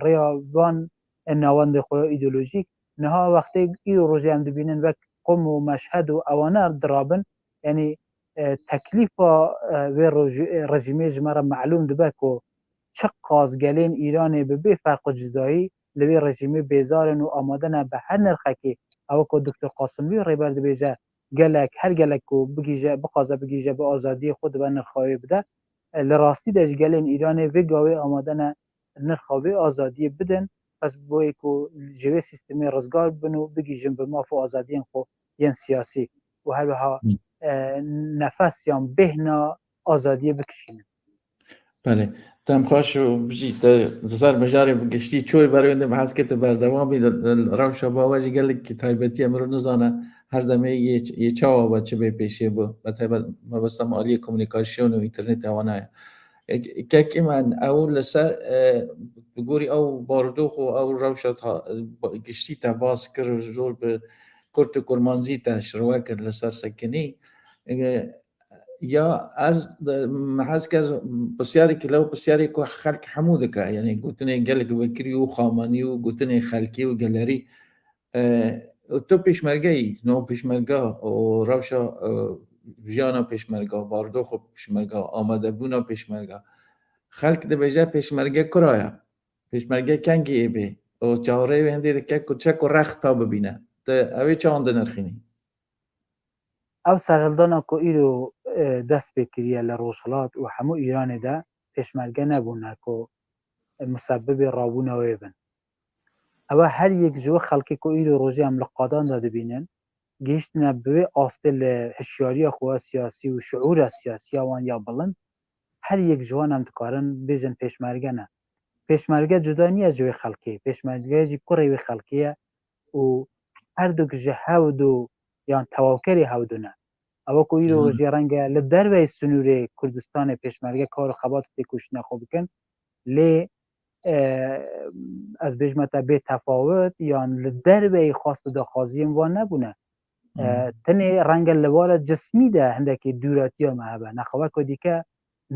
ریاوان نواند خو ایدئولوژیک نها وقتی ای روزی هم دبینن وک قم و مشهد و اوانه درابن یعنی تکلیف و رژیمه جمره معلوم دبه که چه قازگلین ایران به فرق جدایی لوی رژیمه بیزارن و آمادن به هر نرخه که او که دکتر قاسمی ریبرد بیجه گلک هر گلک که بگیجه بخوازه بگیجه به آزادی خود به نرخوی بده لراستی دش گلین ایران و گاوی آمادن نرخوی آزادی بدن پس بوی که جوی سیستمی رزگار بنو بگیجن به مافو آزادی خو ین سیاسی و هر بها نفس یا بهنا آزادی بکشین. بله تم خوش و بجی زار مجاری بگشتی چوی برونده بحث که بردوامی روش با وجه گلی که تایبتی امرو نزانه هر دمه یه چاوا بچه به پیشه بو بطیبت مبستم عالی کمونیکاسیون و اینترنت اوانای که من اول سر بگوری او باردوخ و او روش گشتی تا باز کر زور به کرت و کرمانزی تا شروع کرد لسر سکنی یا از محض که بسیاری که لو بسیاری که خلق حموده که یعنی گوتنه گلک وکری و خامانی و گوتنه خلقی و گلری تو پیشمرگی نو پیشمرگا و روشا جانا پیشمرگا باردو خو پیشمرگا آماده بونا پیشمرگا خلق ده بجا پیشمرگه کرایا پیشمرگه کنگی ای بی و چهاره وینده ده که کچک و رخت تا ببینه ده اوی چه آنده نرخینی او سرهلدانا که ایرو دست بکریه لروشلات و همو ایران ده پیشمرگه نبونه که مسبب رابونه ویبن او هر یک جو خلقی که ایرو روزی هم لقادان داده بینن گیشت نبوی آستل هشیاری خواه سیاسی و شعور سیاسی وان یا بلند هر یک جوان هم دکارن بیزن پیشمرگه نه پیشمرگه جدا نیه جوی خلقی پیشمرگه جی کروی خلقیه و هر دو که هودو یا تواکری هودونه او که ایرو روزی رنگه لدروی سنور کردستان پیشمرگه کار خبات تکوش نخوب کن لی از بجمتا به تفاوت یا لدروی خواست دخوازی وان نبونه تنی رنگ لوال جسمی ده هندکی دوراتی ها محبه نخواه کدی که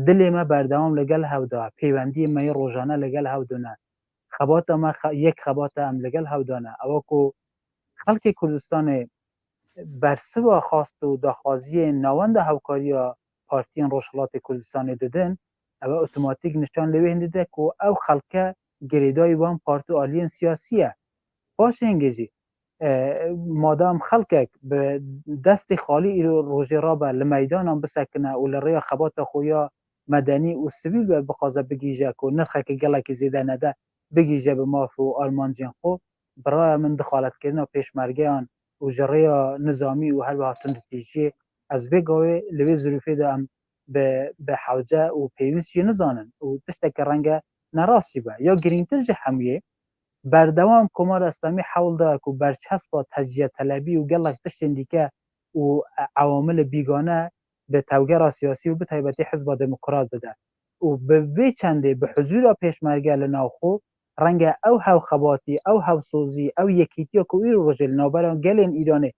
دل ما بردوام لگل هودا پیوندی ما روزانه لگل هودونه خبات ما یک خبات هم لگل هودانه او که خلق کردستان برسوا خواست و دخوازی نواند هوکاری پارتین روشلات کردستان دادن او اتوماتیک نشان لوی هنده که او خلقه گریدای وان پارتو آلین سیاسیه باشه انگیزی مادام خلقک به دست خالی روزی را به لمیدان هم بسکنه و لریا خبات خویا مدنی و سویل به بخوازه بگیجه که نرخه که گلک زیده نده بگیجه به ماف و آلمانجین خو برای من دخالت کردن و پیشمرگه آن و جریا نظامی و هر وقتون نتیجه از بگاوه لوی ظروفی ده هم به حوجه و پیویسی نزانن و تشتک رنگ نراسی به یا گرینتر جه همیه بردوام کمار اسلامی حول ده که برچسب تجزیه طلبی و گلک تشتندی که و عوامل بیگانه به توگر سیاسی و به طیبتی حزب دموکرات بده و به وی چنده به حضور پیشمرگه لناخو رنگ او هاو خباتی او هاو سوزی او یکیتی که وی رو رجل نابران گلین ایرانه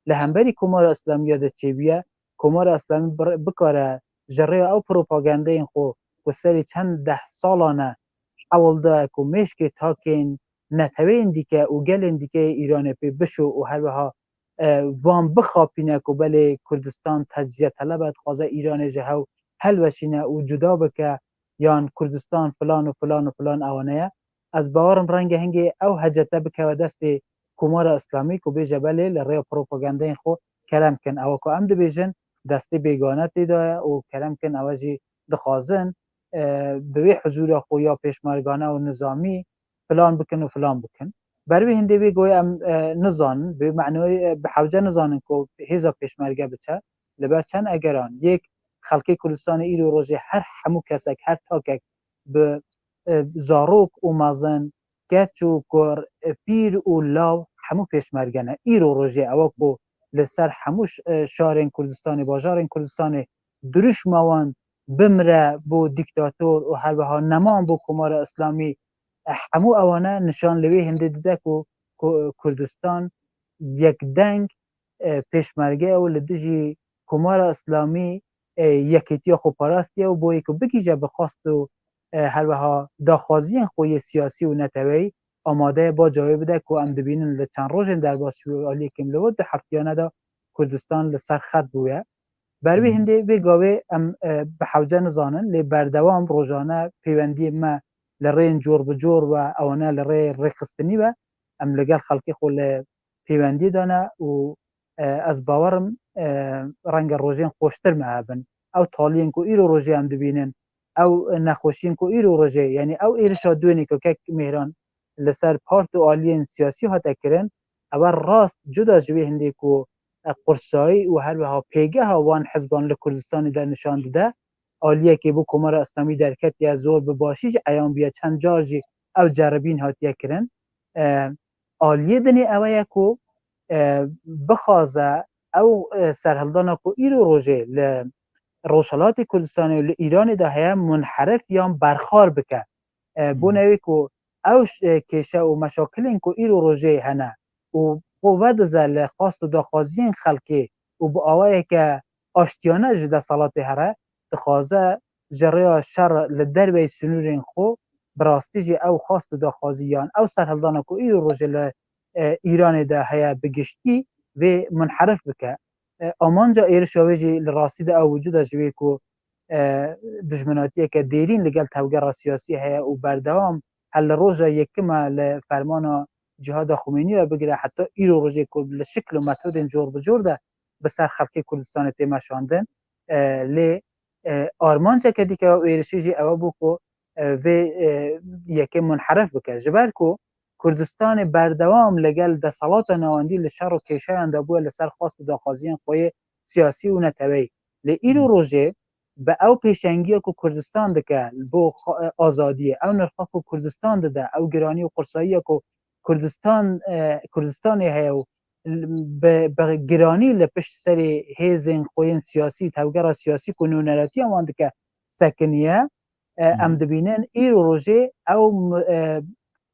لهمبری کمار اسلامی ده چه بیه کمار اسلامی بکاره جره او پروپاگنده این خو که سری چند 10 سالانه حول ده که مشک تاکین نتوین دیگه و گلین دیگه ایران پی بشو و هر بها وان بخاپینه که بله کردستان تجزیه طلبت خوازه ایران جهو حل وشینه و جدا بکه یان کردستان فلان و فلان و فلان اوانه از باورم رنگ هنگی او حجته بکه و دست کمار اسلامی که بیجه بله لریا پروپاگنده خو کرم کن او که ام دو بیجن دست بیگانه تیدایه و کرم کن او جی دخوازن به حضور خو یا پیشمرگانه و نظامی فلان بکن و فلان بکن بروی هنده بی گوی نزان به معنی به حوجه نزانن که هیزا پیشمرگه بچه لبر چند اگران یک خلقی کردستان ایرو روزی هر همو کسک هر تاکک به زاروک و مازن گچ و گر پیر و لاو همو پیشمرگه نه ایرو روزی او که لسر هموش شارین کردستان باجارین کردستان دروش موان بمره بو دیکتاتور و هر بها نمان بو کمار اسلامی همو اوانه نشان لوی هنده دیده که کردستان یک دنگ پیشمرگه و لدجی کمار اسلامی یکیتی خو پاراستی و بوی که بگیجه بخواست و هر بها داخوازی خوی سیاسی و نتوی آماده با جای بده که ام دبینن لچند روژن در باشوی آلی کم لود هفتیانه دا کردستان لسر خط بویه بروی هنده به گاوه ام به حوجه نزانن لی بردوام روزانه پیوندی ما لرین جور بجور و اوانه لری رخصتنی و ام لگل خلقی خو پیوندی دانه و از باورم رنگ روزین خوشتر معبن او تالین کو ایرو روزی هم دبینن او نخوشین کو ایرو روزی یعنی او ایرشا دوینی که مهران لسر پارت و آلین سیاسی ها تکرن اول راست جدا جوی هنده کو قرصایی و هر وها پیگه ها وان حزبان لکردستانی در نشان داده آلیه که بو کمار اسلامی در کتی زور بباشیج ایام بیا چند جارجی او جربین هاتیه کرن آلیه دنی اوه کو بخوازه او سرهلدانا کو ایرو روژه لروشالات کردستانی و ایران ده هیا منحرف یا برخار بکه بو نوی کو او کشه و مشاکلین کو ایرو روژه هنه و قوت زل خواست و داخوازین خلقی و با آوه که آشتیانه جده صلات هره دخوازه جریا شر لدربه سنورین خو براستی جی او خواست و داخوازیان او سرهلدانا کو ایرو روژه ایران ده هیا بگشتی و منحرف بکه آمانجا ایرشاوی جی لراستی ده او وجود جوی که دجمناتیه که دیرین لگل توگر سیاسی هیا و بردوام هل روزا یکمه لفرمانا جهاد خمینی رو بگیره حتی ایرو روزی که لشکل و متود جور بجور ده بسر خلقی کردستان تیمشاندن لی آرمان چه کدی که ایرشی جی او بو که و یکی منحرف بکر جبر که کردستان بردوام لگل ده صلات نواندی لشر و کشه اندابوه لسر خواست و داخوازیان خوی سیاسی و نتوی لی ایرو روزی به او پیشنگی که کردستان ده بو آزادیه او نرخا که کردستان ده او گرانی و قرصایی که کردستان هیو به گرانی لپش سری هیزن خوین سیاسی توگر سیاسی کنونراتی هم که سکنیه ام دبینن ایرو روژه او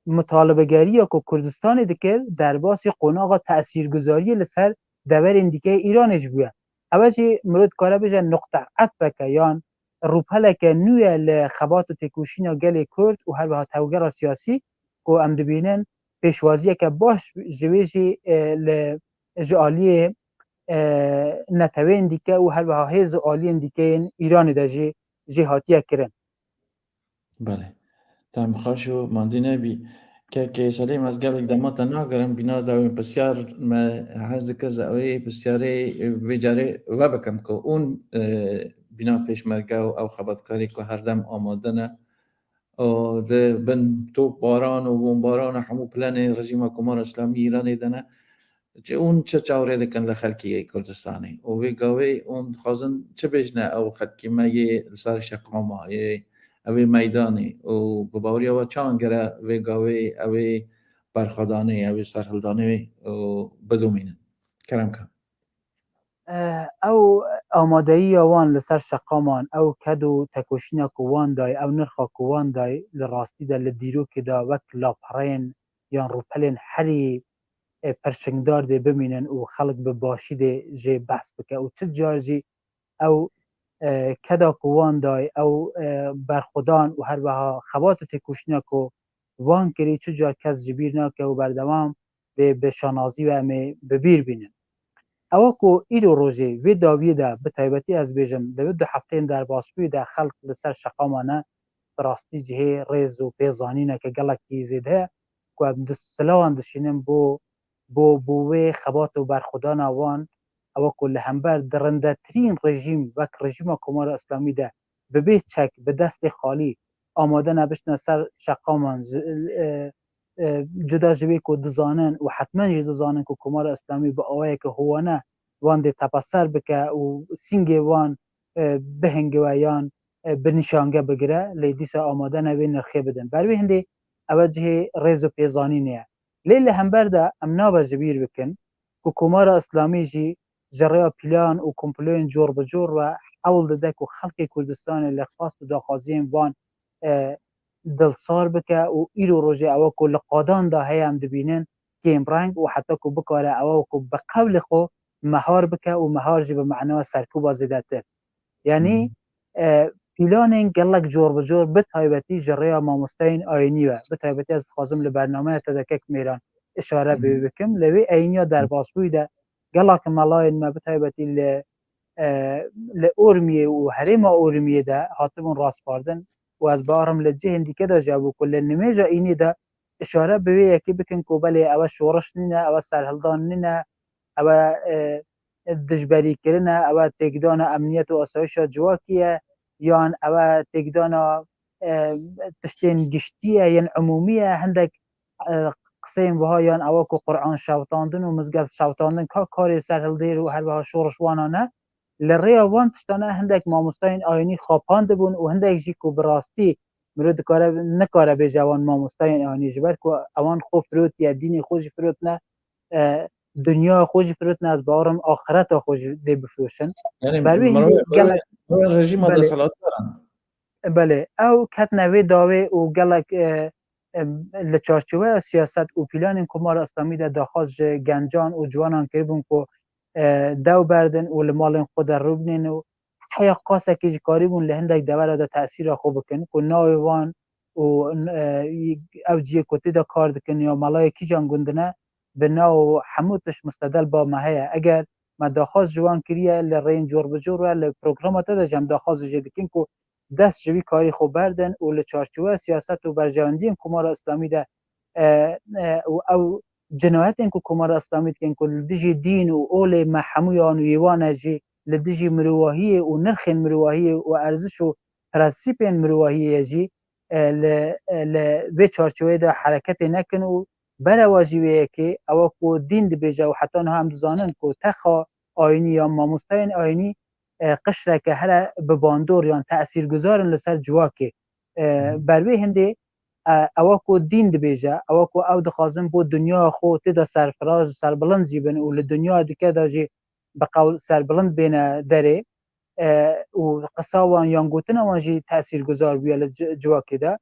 مطالبه گری یا که کردستان دکر در باسی قناغ تأثیرگذاری لسر دور اندیکه ایرانش بوده اوجی مرد کاره بجه نقطه عطفه که یان روپله که نوی لخبات و تکوشین گل کرد و هر به توگر سیاسی که ام دبینن پیشوازی که باش جویجی لجالی نتوین دیگه و هر به هیز عالی دیگه ایران داشی جهاتیه کرن. بله. تام خاشو ماندینه بی که سلیم از قبل دمات ناگرم بنا داویم بسیار ما حز کزاوی بسیاری ویجاره و بکم که اون بنا پیشمرگه او خبرکاری که هر دم آماده نه و ده بن تو باران و بمباران همو پلان رژیم کمار اسلامی ایرانی دنه چه اون چه چاوره دکن لخلکی کردستانی و وی گاوی اون خازن چه بجنه او خلکی ما یه سر شقاما یه اوی میدانی و بباوری و چان گره وی گاوی اوی برخدانی اوی سرحلدانی و بدومینن کرم کن او آمادهی وان لسر شقامان او کدو تکوشینا کوان دای او نرخا کوان دای لراستی دا لدیرو که دا وک لاپرین یا روپلین هری پرشنگدار ده بمینن و خلق به باشی ده جه بحث بکه او چه جارجی او کدا کوان دای او برخودان و هر بها خبات تکوشینا کو وان کری چه جار کس جبیر ناکه و بردوام به شانازی و امی ببیر بینن او کو ایرو روزی وی داوی ده به تایبتی از بیجم ده دو هفته در باسپوی ده خلق لسر شقامانه براستی جهه ریز و پیزانینه که گلکی زیده که ده سلاوان دشینم بو خبات و برخودان اوان او کو لهمبر درنده ترین رژیم و رژیم کمار اسلامی ده به بیت چک به دست خالی آماده نبشتن سر شقامان جدا جوی که دزانن و حتما جدا دزانن که کمار اسلامی با آوه که هوانه وان ده تپسر بکه و سینگ وان بهنگ و یان بنشانگه بگیره لیدیسا آماده نوی نرخی بدن بروی هنده اوجه ریز و پیزانی نیه لیل همبر ده امنا و جبیر بکن که کمار اسلامی جی جریا پیلان و کمپلوین جور بجور و حول دک و خلق کردستان لخواست و داخوازیم وان دلصار بکه و ایرو روژه او که لقادان دا هیم دبینن کیم رنگ و حتی که بکاره او که بقول خو مهار بکه و مهار جی به معنی سرکوب زیده تر یعنی پیلان گلک جور بجور به تایبتی جریا ماموستین آینی و به تایبتی از خازم لبرنامه تدکک میران اشاره بکم لوی اینیا در باس بوده گلک ملاین ما به تایبتی لأورمیه و حریم أورمیه ده هاتبون راس باردن و از بارم لجه دیگه دا جابو کل نمیجا اینی ده اشاره به یکی بکن که بله او شورش نینه او سرهلدان نینه او دجبری کرنه او تکدان امنیت و آسایش جواکیه یان او تکدان تشتین گشتیه یان عمومیه هندک قسم وها یان او که قرآن شوطاندن و مزگفت شوطاندن که کاری سرهلدیر و هر بها شورش وانانه لریا وان تشتانه هندک ماموستاین آینی خوابانده بون و هندک جی که براستی مرود کاره نکاره به جوان ماموستاین آینی جبر که اوان خوب فروت یا دین خوش فروت نه دنیا خوش فروت نه از بارم آخرت خوش دی بفروشن یعنی بروی گلک رژیم دا صلاحات دارن بله او کت نوی داوی و گلک لچارچوه سیاست و پیلان کمار اسلامی دا داخاز گنجان و جوانان کربون که دو بردن و لمال خود رو بنین و حیا قاسه که کاری بون لهندک دوره دا تأثیر خوب بکن که ناوی وان و او جیه کتی دا کار دکن یا ملای کی جان گندنه به ناو حموتش مستدل با مهیه اگر ما داخاز جوان کریه لرین جور بجور و لپروگرامات دا جم داخاز جدکن که دست جوی کاری خوب بردن و لچارچوه سیاست و برجواندی کمار اسلامی دا او جنایت اینکو کمار اسلامی کن که لدیجی دین و اول محمویان و یوانه جی لدیجی مروواهی و نرخ مروواهی و ارزش و پرنسیپ مروواهی جی به چارچوه دا حرکت نکن و برواجیوه که او کو دین دی بیجا و حتی نه هم دزانن که تخا آینی یا ماموستاین آینی قشره که هر بباندور یا تأثیر گذارن لسر جواکه بروی هنده او کو دین دی بیجا او کو او دخوازم بود دنیا خو تدا سرفراز سربلند جیبن و لدنیا دیگه دا جی بقول سربلند بین داره و قصاوان یانگوتن وان جی تأثیر گذار بیال جواکه دا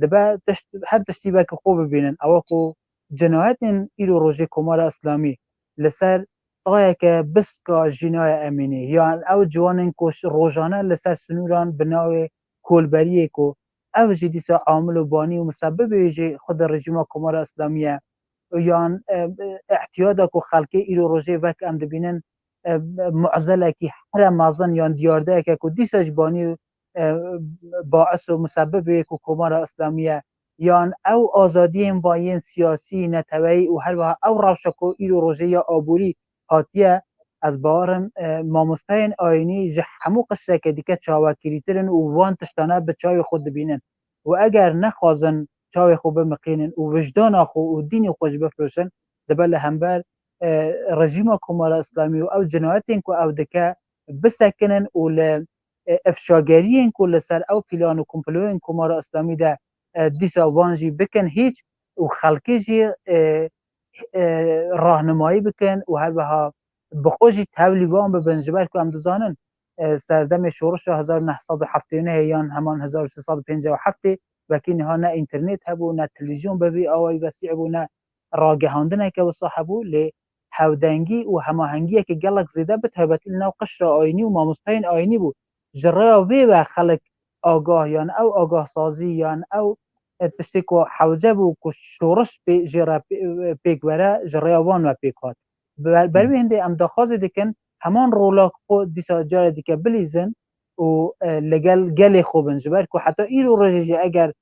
دبا هر تشتی با که خوب ببینن او کو جنایت ایرو روژه کمار اسلامی لسر طایه که بسکا جنای امینی یا او جوانن که روزانه لسر سنوران بناوی کولبریه که او جی دیسا عامل و بانی و مسبب جی خود رژیم کمار اسلامیه یا احتیادا که خلقی ایرو روژه وک ام دبینن معزله که هر مازن یا دیارده که دیسا جبانی باعث و مسبب که کمار اسلامیه یا او آزادی باین سیاسی نتوی و هر وها او روشکو ایرو روژه یا آبوری هاتیه از بارم ماموستاین آینی جحمو قشره که دیگه چاوکیری ترن و وان تشتانه به چای خود بینن و اگر نخوازن چای خوب مقینن و وجدان خو و دین خوش بفروشن دبل همبر رژیم کمار اسلامی و او جنایت این که او دکه بسکنن و افشاگری این که لسر او پیلان و کمپلوین کمار اسلامی ده دیسا وانجی بکن هیچ و خلقی جی راهنمایی بکن و هر بها بخوشی تولیبان ببن جبر که هم دزانن سردم شورش 1979 یا همان 1357 وکی نها نه اینترنت هبو نه تلویزیون ببی آوای وسیع بو نه راگهاندنه که وصاحبو لی هودنگی و هماهنگی که گلک زیده بتهبتی لنو قشر آینی و ماموستاین آینی بو جریا وی و خلق آگاه یا او آگاه سازی یا او تشتی که حوجه بو که شورش جرا پیک وره جریا وان و پیک هات بروی هنده ام داخوازی دیکن همان رولا خود دیسا جاره دیگه بلیزن و لگل گل خوبن جبر که حتی ایرو رجیجی اگر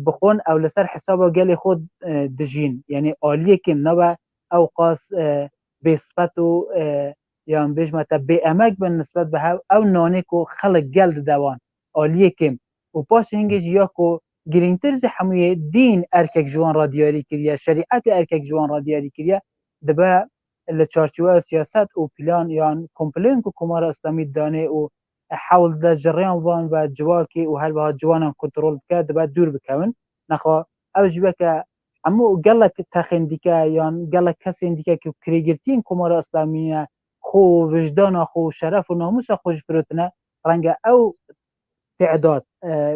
بخون او لسر حسابا گل خود دجین یعنی آلیه کم نبا او قاس بسفت و یا بیش متا بی امک بن نسبت به او نانه که خلق گل دوان آلیه کم و پاس هنگیج یا که گرینتر زحموی دین ارکک جوان را دیاری کریه شریعت ارکک جوان را دیاری کریه دبا لچارچوه سیاست و پلان یا کمپلین که کمار اسلامی دانه و حول دا جریان وان و جواکی و هر بها جوانان کنترل کرد دبا دور بکون نخوا او جبه که امو گلک تخین دیگه یا گلک کسی دیگه که کریگرتین کمار اسلامی خو وجدان خو شرف و ناموس خوش فروتنه رنگ او تعداد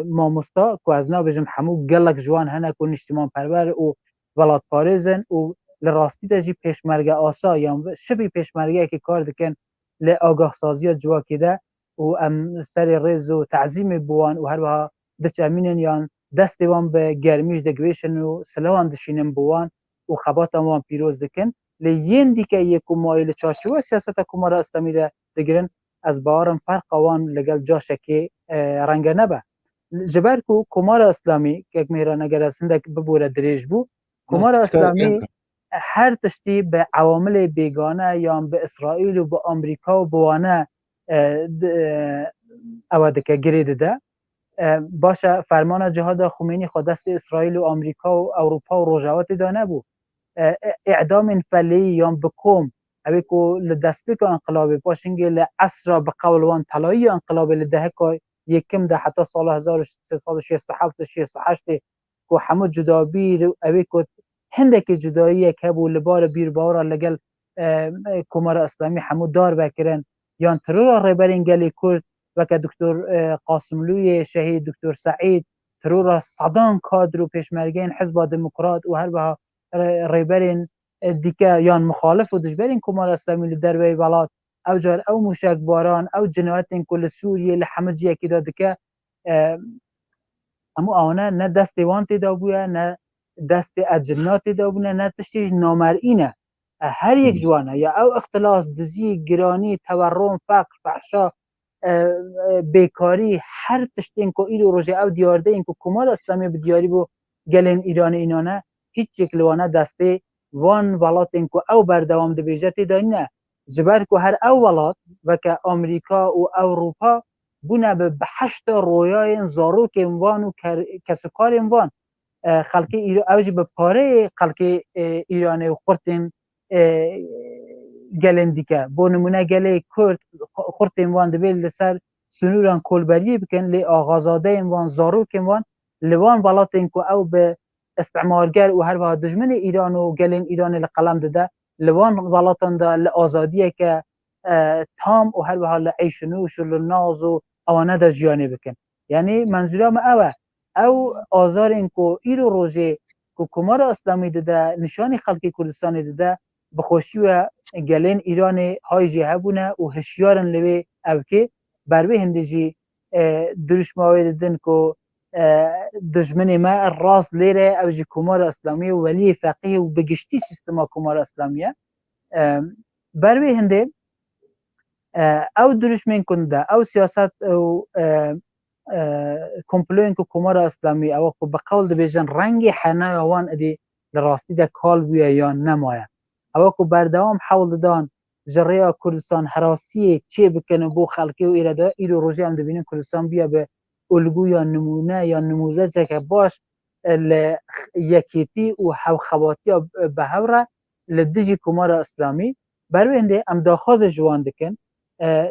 ماموستا که از نابجم همو گلک جوان هنه که نشتیمان پرور و ولاد پارزن و لراستی دجی پیشمرگه آسا یا شبی پیشمرگه که کار دکن ل آگاه سازی جوا کده و ام سر ریز و تعظیم بوان و هر وها دچ امینن یان دست وان به گرمیش دگویشن و سلاوان دشینن بوان و خبات وان پیروز دکن لین دیگه یک مایل چارچوب سیاست کمار اسلامی ده دگرن از بارم فرق وان لگل جاشکی رنگ نبه جبر کو کمار اسلامی که میران اگر از هندک ببوره دریج بو کمار اسلامی هر تشتی به عوامل بیگانه یا به اسرائیل و به آمریکا و بوانه اوادکه گریده ده باشه فرمان جهاد خمینی خود دست اسرائیل و آمریکا و اروپا و روجاوات دانه بو اعدام فعلی یا بکوم اوی کو لدستبیک انقلابی باشنگی لعصر بقول وان طلایی انقلابی لده که یکم ده حتی سال 1367 68 که همه جدابی اوی که هندک جدایی که بو لبار بیر باورا لگل کمار اسلامی همه دار بکرن یا ترور ریبرین گلی کرد و که دکتر قاسملوی شهید دکتر سعید ترور صدان کادر و پیشمرگین حزب دموکرات و هر بها ریبرین دیگه یا مخالف و دجبرین کمار اسلامی در وی ولات او جار او موشک باران او جنایتین کل سوریه لحمجیه که داده که امو آنه نه دست وانتی دا بویا نه دست اجناتی دا بویا نه تشتیج نامرئینه هر یک جوانه یا او اختلاس دزی گرانی تورم فقر فحشا بیکاری هر تشتین که ایلو روژه او دیارده این که کمار اسلامی به دیاری بو گلین ایران اینانه هیچ یک لوانه دسته وان ولات این که او بردوام ده بیجتی دانی نه جبر که هر او ولات و که امریکا و اروپا بونه به بحشت رویای زاروک اموان و کسکار اموان خلق اوجی به پاره خلق ایران و خورتین گلن دیگه با نمونه گله کرد خورت اموان ده بیل سر سنوران کلبری بکن لی آغازاده اموان زاروک اموان لوان ولات این که او به استعمارگر و هر وها دجمن ایران و گلین ایران لقلم داده لوان ولاتان ده لآزادیه که تام و هر وها لعیش نوش و لناز و اوانه ده جیانه بکن یعنی منظورم او آزار این که ایرو روزه که کمار اسلامی داده نشانی خلق کردستان داده بخوشی و گلین ایران های جهه بونه و هشیارن لوی او که بروی هندجی درشماوی دادن که دجمن ما راست لیره او جی کمار اسلامی و ولی فقیه و بگشتی سیستما کمار اسلامیه بروی هنده او درشمن کنده او سیاست و کمپلوین که کمار اسلامی او که بقول ده بیجن رنگ حنای وان ادی لراستی ده کال بویا یا نمایه او که بردوام حول دان جریه کردستان حراسی چه بکنه بو خلقی و ایراده ایرو روزی هم دبینیم کردستان بیا به الگو یا نمونه یا نموزه که باش یکیتی و خوخواتی به هوره لدجی کمار اسلامی بروینده ام داخواز جوان دکن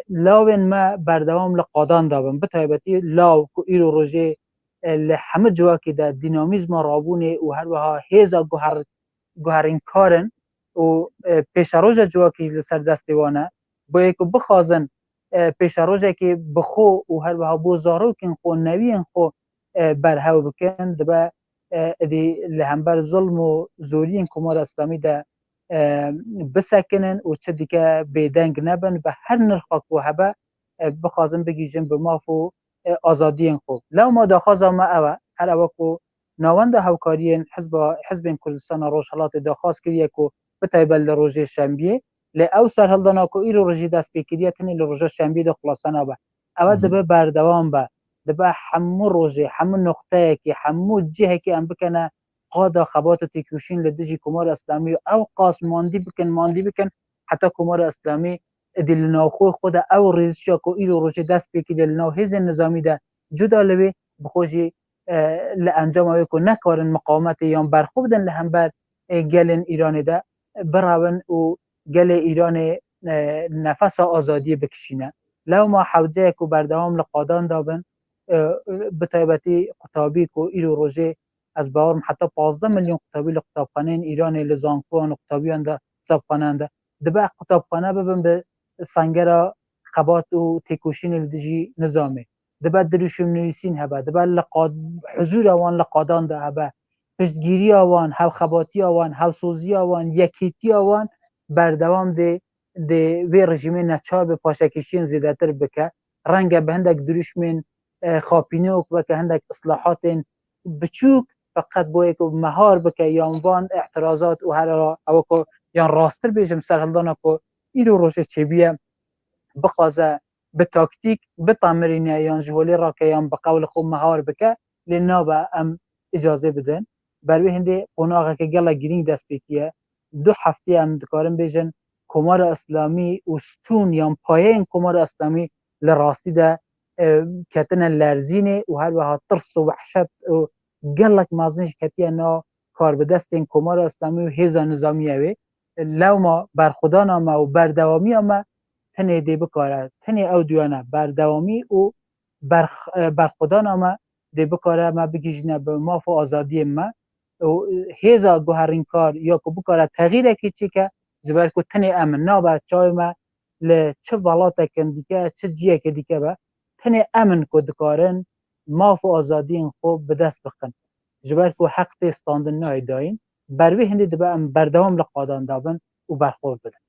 لاوین ما بردوام لقادان دابن بطایبتی لاو که ایرو روزی لحمد جواکی ده دینامیزم رابونه و هر وها هیزا گوهرین کارن و پیش روز جواکی لسر دستیوانه باید که بخوازن پیش روزه که بخو و هر وها بو زارو کن خو نوین خو برهو بکن دبا دی لهمبر ظلم و زورین کمار اسلامی ده بسکنن و چه دیگه بیدنگ نبن به هر نرخاک و هبه بخوازن بگیجن به مافو آزادین خو لو ما داخوازا ما اوه هر اوه که ناوند هاوکارین حزب کردستان روشالات داخواز کریه که بتایبل لروژه شنبیه لی او سر هلدانا که ایرو رژی دست پیکریه کنی لروژه شنبیه ده خلاصانا با اوه دبه بردوام با دبه همو روژه همو نقطه که همو جهه که ام بکنه قادا خبات تکوشین لدجی کمار اسلامی او قاس ماندی بکن حتی کمار اسلامی دل ناخو خود او ریزشا که ایرو روژه دست پیکی دل ناو هز نظامی ده جدا لبه بخوشی لانجام اوی که نکارن مقاومت یا برخوبدن لهمبر گلن ایران ده براون و گل ایران نفس آزادی بکشینه لو ما حوزه که بردوام لقادان دابن بطایبتی قطابی که ایرو روژه از باورم حتی 15 میلیون قطابی لقطابخانه ایران لزانکوان قطابیان ده قطابخانه ده دبه قطابخانه ببن به سنگرا خبات و تکوشین لدجی نظامه دبا دروشم نویسین هبا دبا لقاد حضور آوان لقادان ده هبا پشتگیری آوان هاو خباتی آوان هاو سوزی آوان یکیتی آوان بردوام ده وی رژیم نچار به پاشکشین زیادتر بکه رنگ به هندک دروش من خاپینه و بکه هندک اصلاحات بچوک فقط بوی که مهار بکه یا وان اعتراضات و هر او که یا راستر بیشم سرهلدانا که ایرو روش چبیه بخوازه به تاکتیک به تمرینه یا جوالی را که یا بقول خود مهار بکه لنا با ام اجازه بدن بروی هنده قناغه که گله گرینگ دست بکیه 2 هفته هم دکارم بیشن کمار اسلامی و ستون یا پایه این کمار اسلامی لراستی ده کتن لرزینه و هر وها ترس و وحشت و گلک مازنش کتیه نا کار به دست این کمار اسلامی و هیزا نظامیه وی لو ما برخودان ما و بردوامی ما تنه دی بکاره تنه او دیانه بردوامی و برخودان ما دی بکاره ما بگیجنه به ماف و آزادی ما و هیزا گوهرین کار یا که بکاره تغییر کی چی که زبر کو تنه امن نابه چای ما ل چه ولاته کن دیگه چه جیه که دیگه با تنه امن کو دکارن ماف و آزادی خوب به دست بخن زبر کو حق استاندن نای داین بروی هندی دبا ام بردوام لقادان دابن و برخورد بدن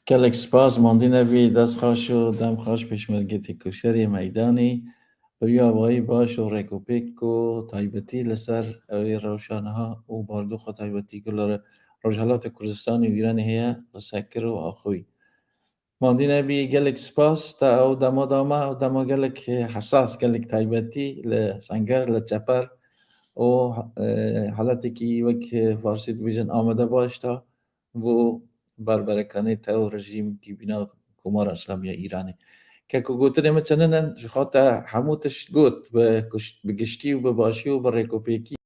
گلک سپاس ماندی نبی دست خوش و دم خوش پیشمرگتی کشتری میدانی بری آوایی باش و ریکوپیک و تایبتی لسر اوی روشانه ها و باردو خود تایبتی کلار روشالات کردستان و ایران هیا لسکر و آخوی ماندی نبی گلک سپاس تا او دما داما و دما گلک حساس گلک تایبتی لسنگر لچپر و حالتی که وک فارسی دیویژن آمده باش تا و بربرکانه تا و رژیم کی بینا کمار اسلامی ایرانی که گوتنه مثلا جخات هموتش گوت به گشتی و به باشی و به ریکوپیکی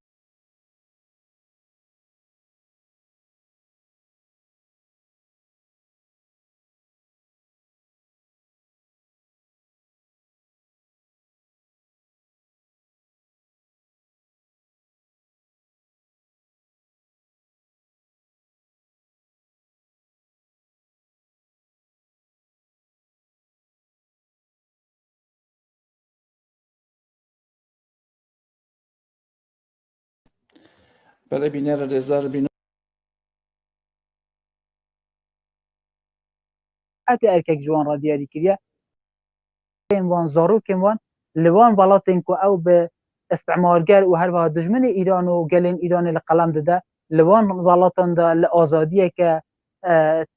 برای بینر رزار بینر حتی ارکک جوان را دیاری کریه وان زاروک وان لوان ولاتن کو او به استعمارگر و هر وها دشمن ایران و گلین ایران لقلم داده لوان ولاتن دا لآزادیه که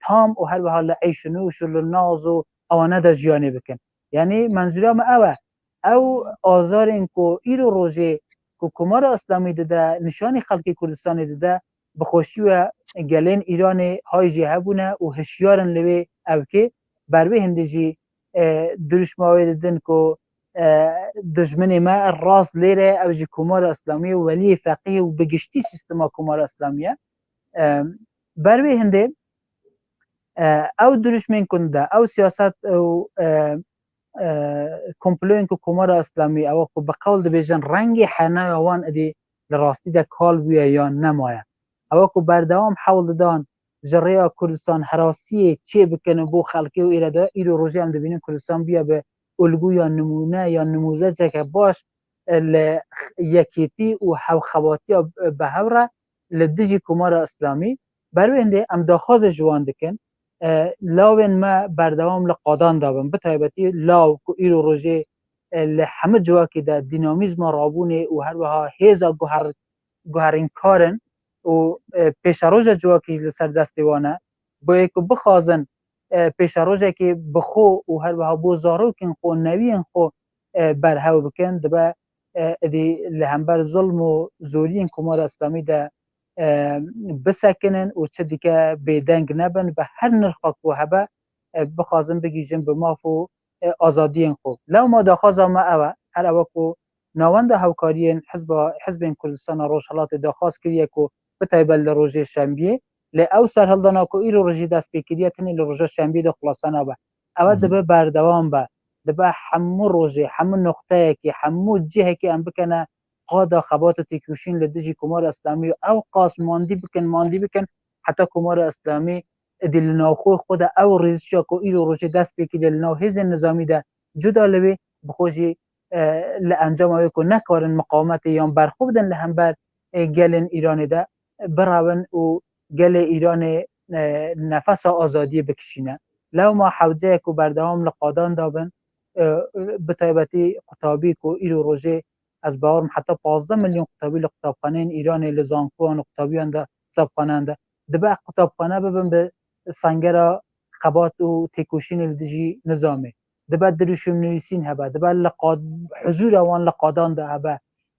تام و هر وها لعیش نوش و لناز و اوانه دا جیانه بکن یعنی منظورم اوه او آزار این کو ایرو روزه کو کمار اسلامی داده نشانی خلق کردستان داده بخوشی و گلین ایران های جیه بونه و هشیارن لوی او که بروی هندجی دروش ماوی دن کو دشمن ما راست لیره او جی کمار اسلامی و ولی فقیه و بگشتی سیستما کمار اسلامیه بروی هنده او دروش من کنده او سیاست او کمپلوین کو کمار اسلامی او کو بقول ده بیجن رنگی حنای وان ادی لراستی ده کال بویا یا نمایه او کو بردوام حول دان جریه کردستان حراسی چه بکنه بو خلقی و ایراده ایرو روزی هم دبینیم کردستان بیا به الگو یا نمونه یا نموزه که باش یکیتی و خوخواتی به هوره لدجی کمار اسلامی بروی انده ام داخواز جوان دکن لاوین ما بردوام لقادان دابن بطایبتی لاو که ایرو روزی لحمد جواکی ده دینامیزم رابونه و هر وها هیزا گوهرین کارن و پیش روزه جواکی لسر دستیوانه باید که بخوازن پیش روزه که بخو و هر وها بو زارو کن خو نوین خو برهو بکن دبا دی لهمبر ظلم و زورین کمار اسلامی ده بسکنن و چه دیگه بیدنگ نبن به هر نرخاک و هبه بخوازن بگیجن به مافو آزادین خو لو ما داخوازا ما اوه هر اوه کو ناوند هاوکارین حزب کردستان روشالات داخواست کریه که بتایبل لروژه شنبیه لی او سرهلدانا که ایرو روژی دست بکریه کنی لروژه شنبیه ده خلاصانه با او دبه بردوام با دبه همو روژه همو نقطه که همو جهه که ام بکنه قادا خبات و تکوشین لدجی کمار اسلامی او قاس ماندی بکن حتی کمار اسلامی دلنا خو خود او ریزشا کو ایلو روش دست بکی دلنا هز نظامی ده جدا لبی بخوشی لانجام اوی کو نکارن مقاومت یا برخوبدن لهم بر گلن ایران ده براون و گل ایران نفس آزادی بکشینه لو ما حوزه کو بردهام لقادان دابن بتایبتی قطابی کو ایلو روژه از باورم حتی 15 میلیون قطابی لقطابخانه ایران لزانکوان قطابیان ده قطابخانه ده دبا قطابخانه ببن به سنگر قبات و تکوشین الدجی نظامه دبا دروشم نویسین هبا دبا لقاد حضور آوان لقادان ده هبا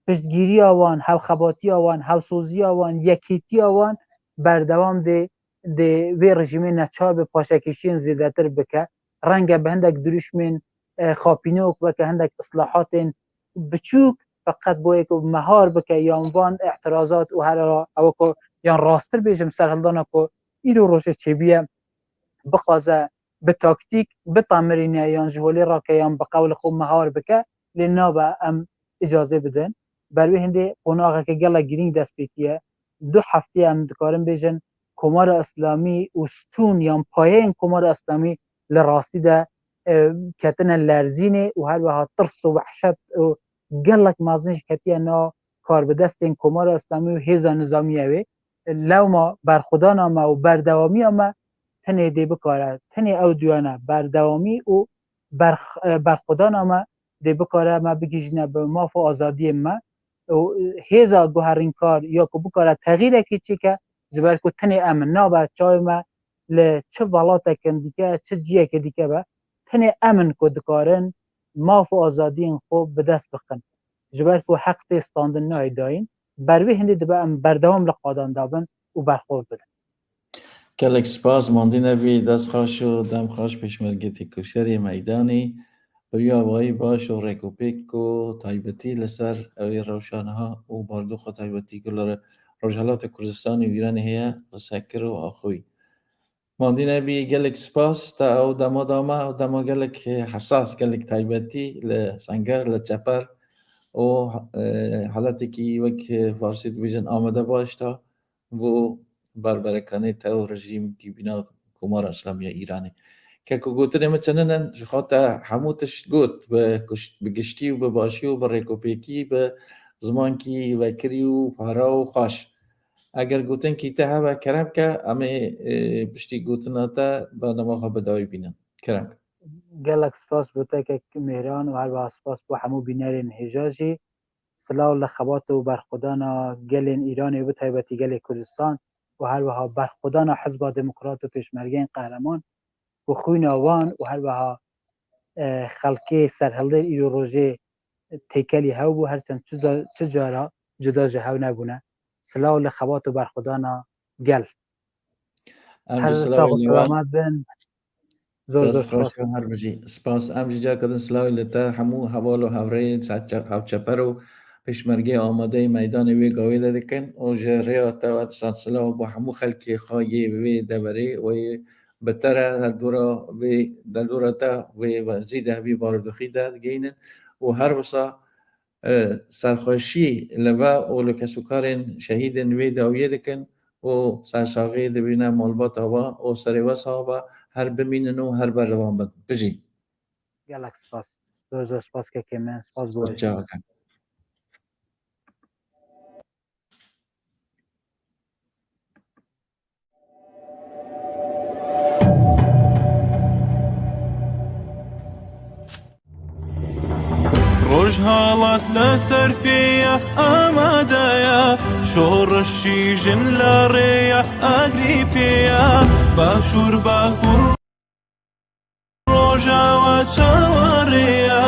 پشتگیری آوان هاو خباتی آوان هاو سوزی آوان یکیتی آوان بردوام ده وی رژیم نچار به پاشکشین زیادتر بکه رنگ به هندک دروشمن خاپینوک بکه هندک اصلاحات بچوک فقط بوی که مهار بکه یا عنوان اعتراضات و هر او که یا راستر بیشم سرهلدانا که ایرو روشه چه بیه بخوازه به تاکتیک به تمرینه یا جهولی را که یا بقول خوب مهار بکه لینا با ام اجازه بدن بروی هنده قناغه که گله گرینگ دست بیتیه 2 هفته ام دکارم بیشن کمار اسلامی و ستون یا پایه این کمار اسلامی لراستی ده کتن لرزینه و هر وها ترس و وحشت و گلک مازنش کتیه نا کار به دست این کمار اسلامی و هیزا نظامی اوی لو ما برخودان ما و بردوامی ما تنه دی بکاره تنه او دیانه بردوامی و برخودان ما دی بکاره ما بگیجنه به ماف و آزادی ما و هیزا گوهرین کار یا که بکاره تغییر که چی که زبر که تنه امن نابه چای ما لچه ولاتا کن دیگه چه جیه که دیگه با تنه امن که دکارن ماف و آزادی خوب به دست بخن جبر که حق استاندن نای داین بروی هنده دبا ام بردوام لقادان دابن و برخورد بدن کلک سپاس ماندی نبی دست خواش و دم خواش پیشمرگتی کشتری میدانی بوی آوایی باش و ریکوپیک و تایبتی لسر اوی روشانه ها و باردوخ و تایبتی کلار روشالات کردستانی ویران هیا سکر و آخوی ماندی نبی گلک سپاس تا او دما داما و دما گلک حساس گلک تایبتی لسنگر لچپر و حالتی که وقت فارسی بیشن آمده باش تا و بربرکانه تا رژیم کی بنا کمار اسلامی ایرانی که گوتنه مثلا جخات هموتش گوت به گشتی و به باشی و به ریکوپیکی به زمان کی وکری و پارا و خاش اگر گوتن کی ته و کرم که امی پشتی گوتنا تا با نماها بدای بینن کرم گلک سپاس بوده که مهران و هر سپاس با همو بینرین حجاجی سلاو لخبات و برخودانا گلین ایران و تایبتی گل کردستان و هر وها برخودانا حزب دموکرات و پیشمرگین قهرمان و خوین آوان و هر وها خلقی سرهلده ایرو روژه تیکلی هاو بو هرچند چه جارا جدا جهاو نبونه سلاو لخبات و برخودانا گل هر ساق و سلامت بین زور سپاس هر بجی سپاس امجی جا کدن سلاوی لتا همو حوال و حوره هاو چپر و پیشمرگی آماده میدان وی گاویده دکن و جریه تا سات سلاو با همو خلکی خواهی وی دبری و بتره در دورا تا و زیده وی باردوخی داد گینن و هر بسا سرخوشی لوا و لکسوکارن شهیدن وی داویه دکن و سرساقی دبینا مالبات آوا و سریواس آوا هر بمینن و هر بر روان بد بجی گلک سپاس زور سپاس که من سپاس بوش ڕۆژهاڵات لەسەر پێیە ئامادەیە شۆڕشی ژن لە ڕێیە ئاگری پێیە باشوور باکوور ڕۆژاوە چاوەڕێیە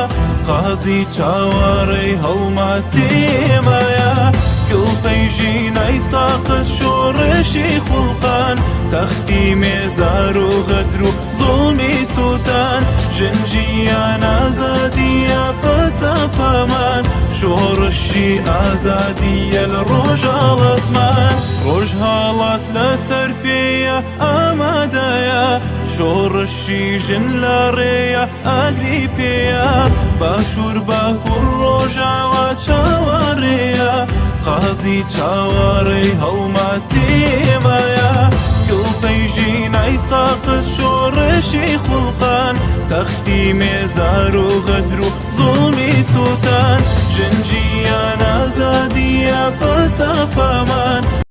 قازی چاوەڕێی هەڵماتێمەیە گڵپەی ژینای ساقت شۆڕشی خوڵقان تەختی مێزار و غەدر و زوڵمی سووتان ژنجیان ئازادیە پەسەپەمان شۆڕشی ئازادیە لە ڕۆژهاڵەتمان ڕۆژهاڵات لەسەر پێیە ئامادەیە شۆڕشی ژن لە ڕێیە ئاگری پێیە باشوور باکوور ڕۆژاوە چاوەڕێیە قازی چاوەڕێی هەڵماتێمەیە قلبي جينا ساقط شورشي خلقان تختي مزار وغدر ظلمي سوتان جنجي انا زادية فلسفة مان